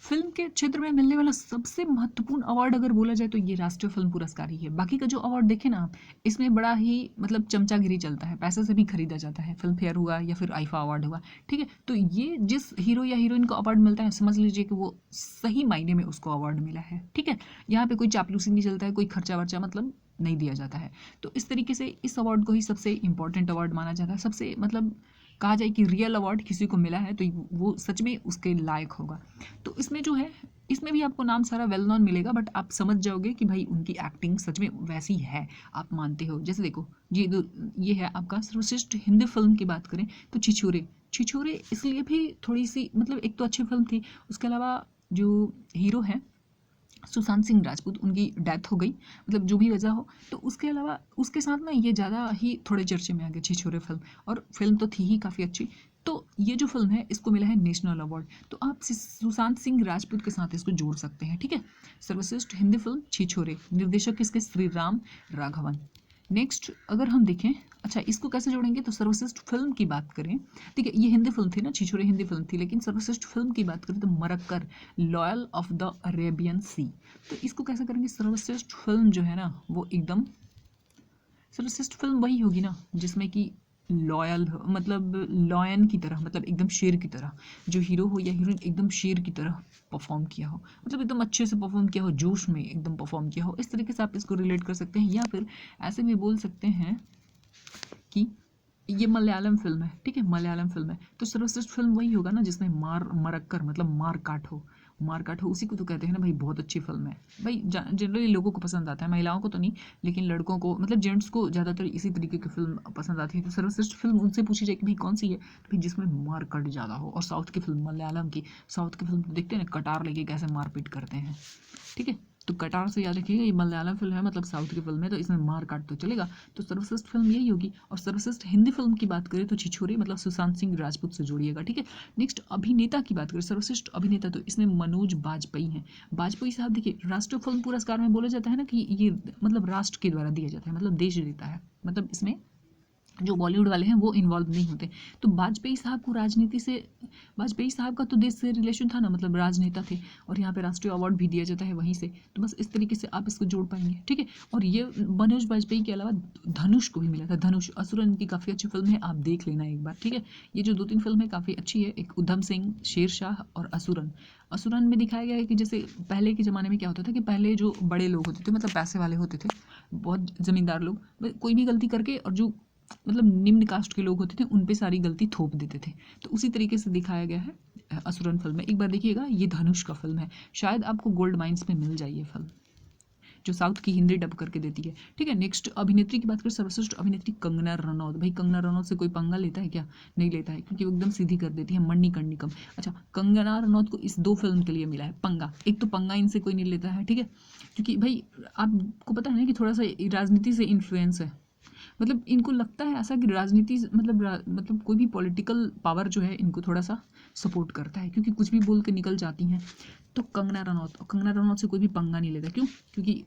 फिल्म के क्षेत्र में मिलने वाला सबसे महत्वपूर्ण अवार्ड अगर बोला जाए तो ये राष्ट्रीय फिल्म पुरस्कार ही है। बाकी का जो अवार्ड देखे ना आप, इसमें बड़ा ही मतलब चमचागिरी चलता है, पैसे से भी खरीदा जाता है। फिल्म फेयर हुआ या फिर आईफा अवार्ड हुआ, ठीक है। तो ये जिस हीरो या हीरोइन को अवार्ड मिलता है, समझ लीजिए कि वो सही मायने में उसको अवार्ड मिला है, ठीक है। यहाँ पे कोई चापलूसी नहीं चलता है, कोई खर्चा वर्चा मतलब नहीं दिया जाता है। तो इस तरीके से इस अवार्ड को ही सबसे इंपॉर्टेंट अवार्ड माना जाता है, सबसे मतलब कहा जाए कि रियल अवार्ड किसी को मिला है तो वो सच में उसके लायक होगा। तो इसमें जो है, इसमें भी आपको नाम सारा वेल नोन मिलेगा, बट आप समझ जाओगे कि भाई उनकी एक्टिंग सच में वैसी है, आप मानते हो। जैसे देखो ये है आपका सर्वश्रेष्ठ हिंदी फिल्म की बात करें तो छिछोरे। छिछोरे इसलिए भी थोड़ी सी मतलब एक तो अच्छी फिल्म थी, उसके अलावा जो हीरो है सुशांत सिंह राजपूत, उनकी डेथ हो गई, मतलब जो भी वजह हो, तो उसके अलावा उसके साथ ना ये ज़्यादा ही थोड़े चर्चे में आ गए छिछोरे फिल्म, और फिल्म तो थी ही काफ़ी अच्छी। तो ये जो फिल्म है इसको मिला है नेशनल अवार्ड, तो आप सुशांत सिंह राजपूत के साथ इसको जोड़ सकते हैं, ठीक है। सर्वश्रेष्ठ हिंदी फिल्म छिछोरे, निर्देशक किसके, श्री राम राघवन। नेक्स्ट अगर हम देखें, अच्छा इसको कैसे जोड़ेंगे, तो सर्वश्रेष्ठ फिल्म की बात करें, ठीक है, ये हिंदी फिल्म थी ना, छिछोरे हिंदी फिल्म थी, लेकिन सर्वश्रेष्ठ फिल्म की बात करें तो Marakkar, loyal of the Arabian Sea. तो इसको कैसे करेंगे, सर्वश्रेष्ठ फिल्म जो है ना वो एकदम सर्वश्रेष्ठ फिल्म वही होगी ना जिसमें कि लॉयल मतलब लॉयन की तरह, मतलब एकदम शेर की तरह, जो हीरो हो या हीरोइन एकदम शेर की तरह परफॉर्म किया हो, मतलब एकदम अच्छे से परफॉर्म किया हो, जोश में एकदम परफॉर्म किया हो, इस तरीके से आप इसको रिलेट कर सकते हैं। या फिर ऐसे भी बोल सकते हैं कि ये मलयालम फिल्म है, ठीक है, मलयालम फिल्म है, तो सर्वश्रेष्ठ फिल्म वही होगा ना जिसमें मरक्कर मतलब मार काट हो, मार काट हो, उसी को तो कहते हैं ना भाई बहुत अच्छी फिल्म है भाई। जनरली लोगों को पसंद आता है, महिलाओं को तो नहीं, लेकिन लड़कों को मतलब जेंट्स को ज़्यादातर इसी तरीके की फिल्म पसंद आती है। तो सर्वश्रेष्ठ फिल्म उनसे पूछी जाए कि भाई कौन सी है, तो भाई जिसमें मार काट ज़्यादा हो। और साउथ की फिल्म, मलयालम की साउथ की फिल्म तो देखते हैं ना, कटार लेके कैसे मारपीट करते हैं, ठीक है, तो कटार से याद रखिएगा ये मलयालम फिल्म है, मतलब साउथ की फिल्म है, तो इसमें मार काट तो चलेगा, तो सर्वश्रेष्ठ फिल्म यही होगी। और सर्वश्रेष्ठ हिंदी फिल्म की बात करें तो छिछोरे, मतलब सुशांत सिंह राजपूत से जोड़िएगा, ठीक है। नेक्स्ट अभिनेता की बात करें, सर्वश्रेष्ठ अभिनेता, तो इसमें मनोज बाजपेयी हैं। बाजपेयी साहब देखिए, राष्ट्रीय फिल्म पुरस्कार में बोला जाता है ना कि ये मतलब राष्ट्र के द्वारा दिया जाता है, मतलब देश देता है, मतलब इसमें जो बॉलीवुड वाले हैं वो इन्वॉल्व नहीं होते। तो वाजपेयी साहब को राजनीति से, वाजपेयी साहब का तो देश से रिलेशन था ना, मतलब राजनेता थे, और यहाँ पे राष्ट्रीय अवार्ड भी दिया जाता है वहीं से, तो बस इस तरीके से आप इसको जोड़ पाएंगे, ठीक है। और ये मनोज वाजपेयी के अलावा धनुष को भी मिला था, धनुष असुरन की काफ़ी अच्छी फिल्म है, आप देख लेना एक बार, ठीक है। ये जो 2-3 फिल्म है काफ़ी अच्छी है, एक उधम सिंह, शेरशाह और असुरन। असुरन में दिखाया गया है कि जैसे पहले के ज़माने में क्या होता था कि पहले जो बड़े लोग होते थे, मतलब पैसे वाले होते थे, बहुत ज़मींदार लोग, कोई भी गलती करके, और जो मतलब निम्न कास्ट के लोग होते थे उन पे सारी गलती थोप देते थे, तो उसी तरीके से दिखाया गया है असुरन फिल्म में। एक बार देखिएगा, ये धनुष का फिल्म है, शायद आपको गोल्ड माइंस में मिल जाए ये फिल्म, जो साउथ की हिंदी डब करके देती है, ठीक है। नेक्स्ट अभिनेत्री की बात करें, सर्वश्रेष्ठ अभिनेत्री कंगना रनौत। भाई कंगना रनौत से कोई पंगा लेता है क्या, नहीं लेता है, क्योंकि वो एकदम सीधी कर देती है, मणिकर्णिकम। अच्छा, कंगना रनौत को इस 2 फिल्म के लिए मिला है पंगा, एक तो पंगा इनसे कोई नहीं लेता है, ठीक है, क्योंकि भाई आपको पता है ना कि थोड़ा सा राजनीति से इन्फ्लुएंस है, मतलब इनको लगता है ऐसा कि राजनीति मतलब कोई भी पॉलिटिकल पावर जो है इनको थोड़ा सा सपोर्ट करता है, क्योंकि कुछ भी बोल के निकल जाती हैं। तो कंगना रनौत से कोई भी पंगा नहीं लेता, क्यों, क्योंकि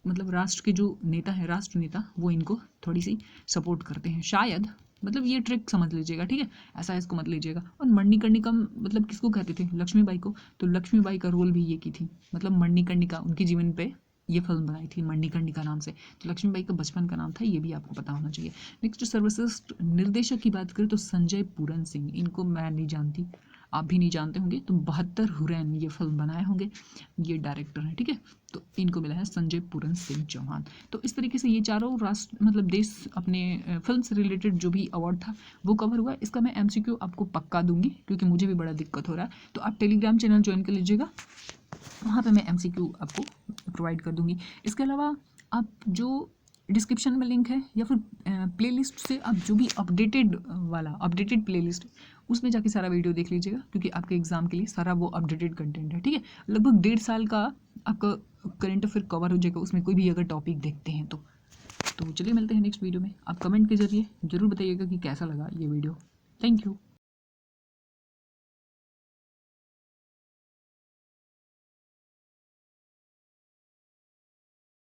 मतलब राष्ट्र के जो नेता है, राष्ट्र नेता, वो इनको थोड़ी सी सपोर्ट करते हैं शायद, मतलब ये ट्रिक समझ लीजिएगा, ठीक है, ऐसा इसको मत लीजिएगा। और मणिकर्णिकम मतलब किसको कहते थे, लक्ष्मीबाई को, तो लक्ष्मीबाई का रोल भी ये की थी, मतलब मणिकर्णिका उनके जीवन पे ये फिल्म बनाई थी मणिकर्णिका नाम से, तो लक्ष्मीबाई का बचपन का नाम था, ये भी आपको पता होना चाहिए। नेक्स्ट सर्वश्रेष्ठ निर्देशक की बात करें तो संजय पूरन सिंह, इनको मैं नहीं जानती, आप भी नहीं जानते होंगे, तो 72 हुरैन ये फिल्म बनाए होंगे, ये डायरेक्टर हैं, ठीक है, तो इनको मिला है संजय पूरन सिंह चौहान। तो इस तरीके से ये चारों राष्ट्र मतलब देश अपने फिल्म से रिलेटेड जो भी अवार्ड था वो कवर हुआ। इसका मैं MCQ आपको पक्का दूंगी, क्योंकि मुझे भी बड़ा दिक्कत हो रहा है, तो आप टेलीग्राम चैनल ज्वाइन कर लीजिएगा, वहाँ पे मैं MCQ आपको प्रोवाइड कर दूंगी। इसके अलावा आप जो डिस्क्रिप्शन में लिंक है या फिर प्लेलिस्ट से आप जो भी अपडेटेड प्लेलिस्ट उसमें जाके सारा वीडियो देख लीजिएगा, क्योंकि आपके एग्जाम के लिए सारा वो अपडेटेड कंटेंट है, ठीक है। लगभग 1.5 साल का आपका करंट अफेयर कवर हो जाएगा उसमें, कोई भी अगर टॉपिक देखते हैं तो चलिए मिलते हैं नेक्स्ट वीडियो में। आप कमेंट के जरिए जरूर बताइएगा कि कैसा लगा ये वीडियो। Thank you.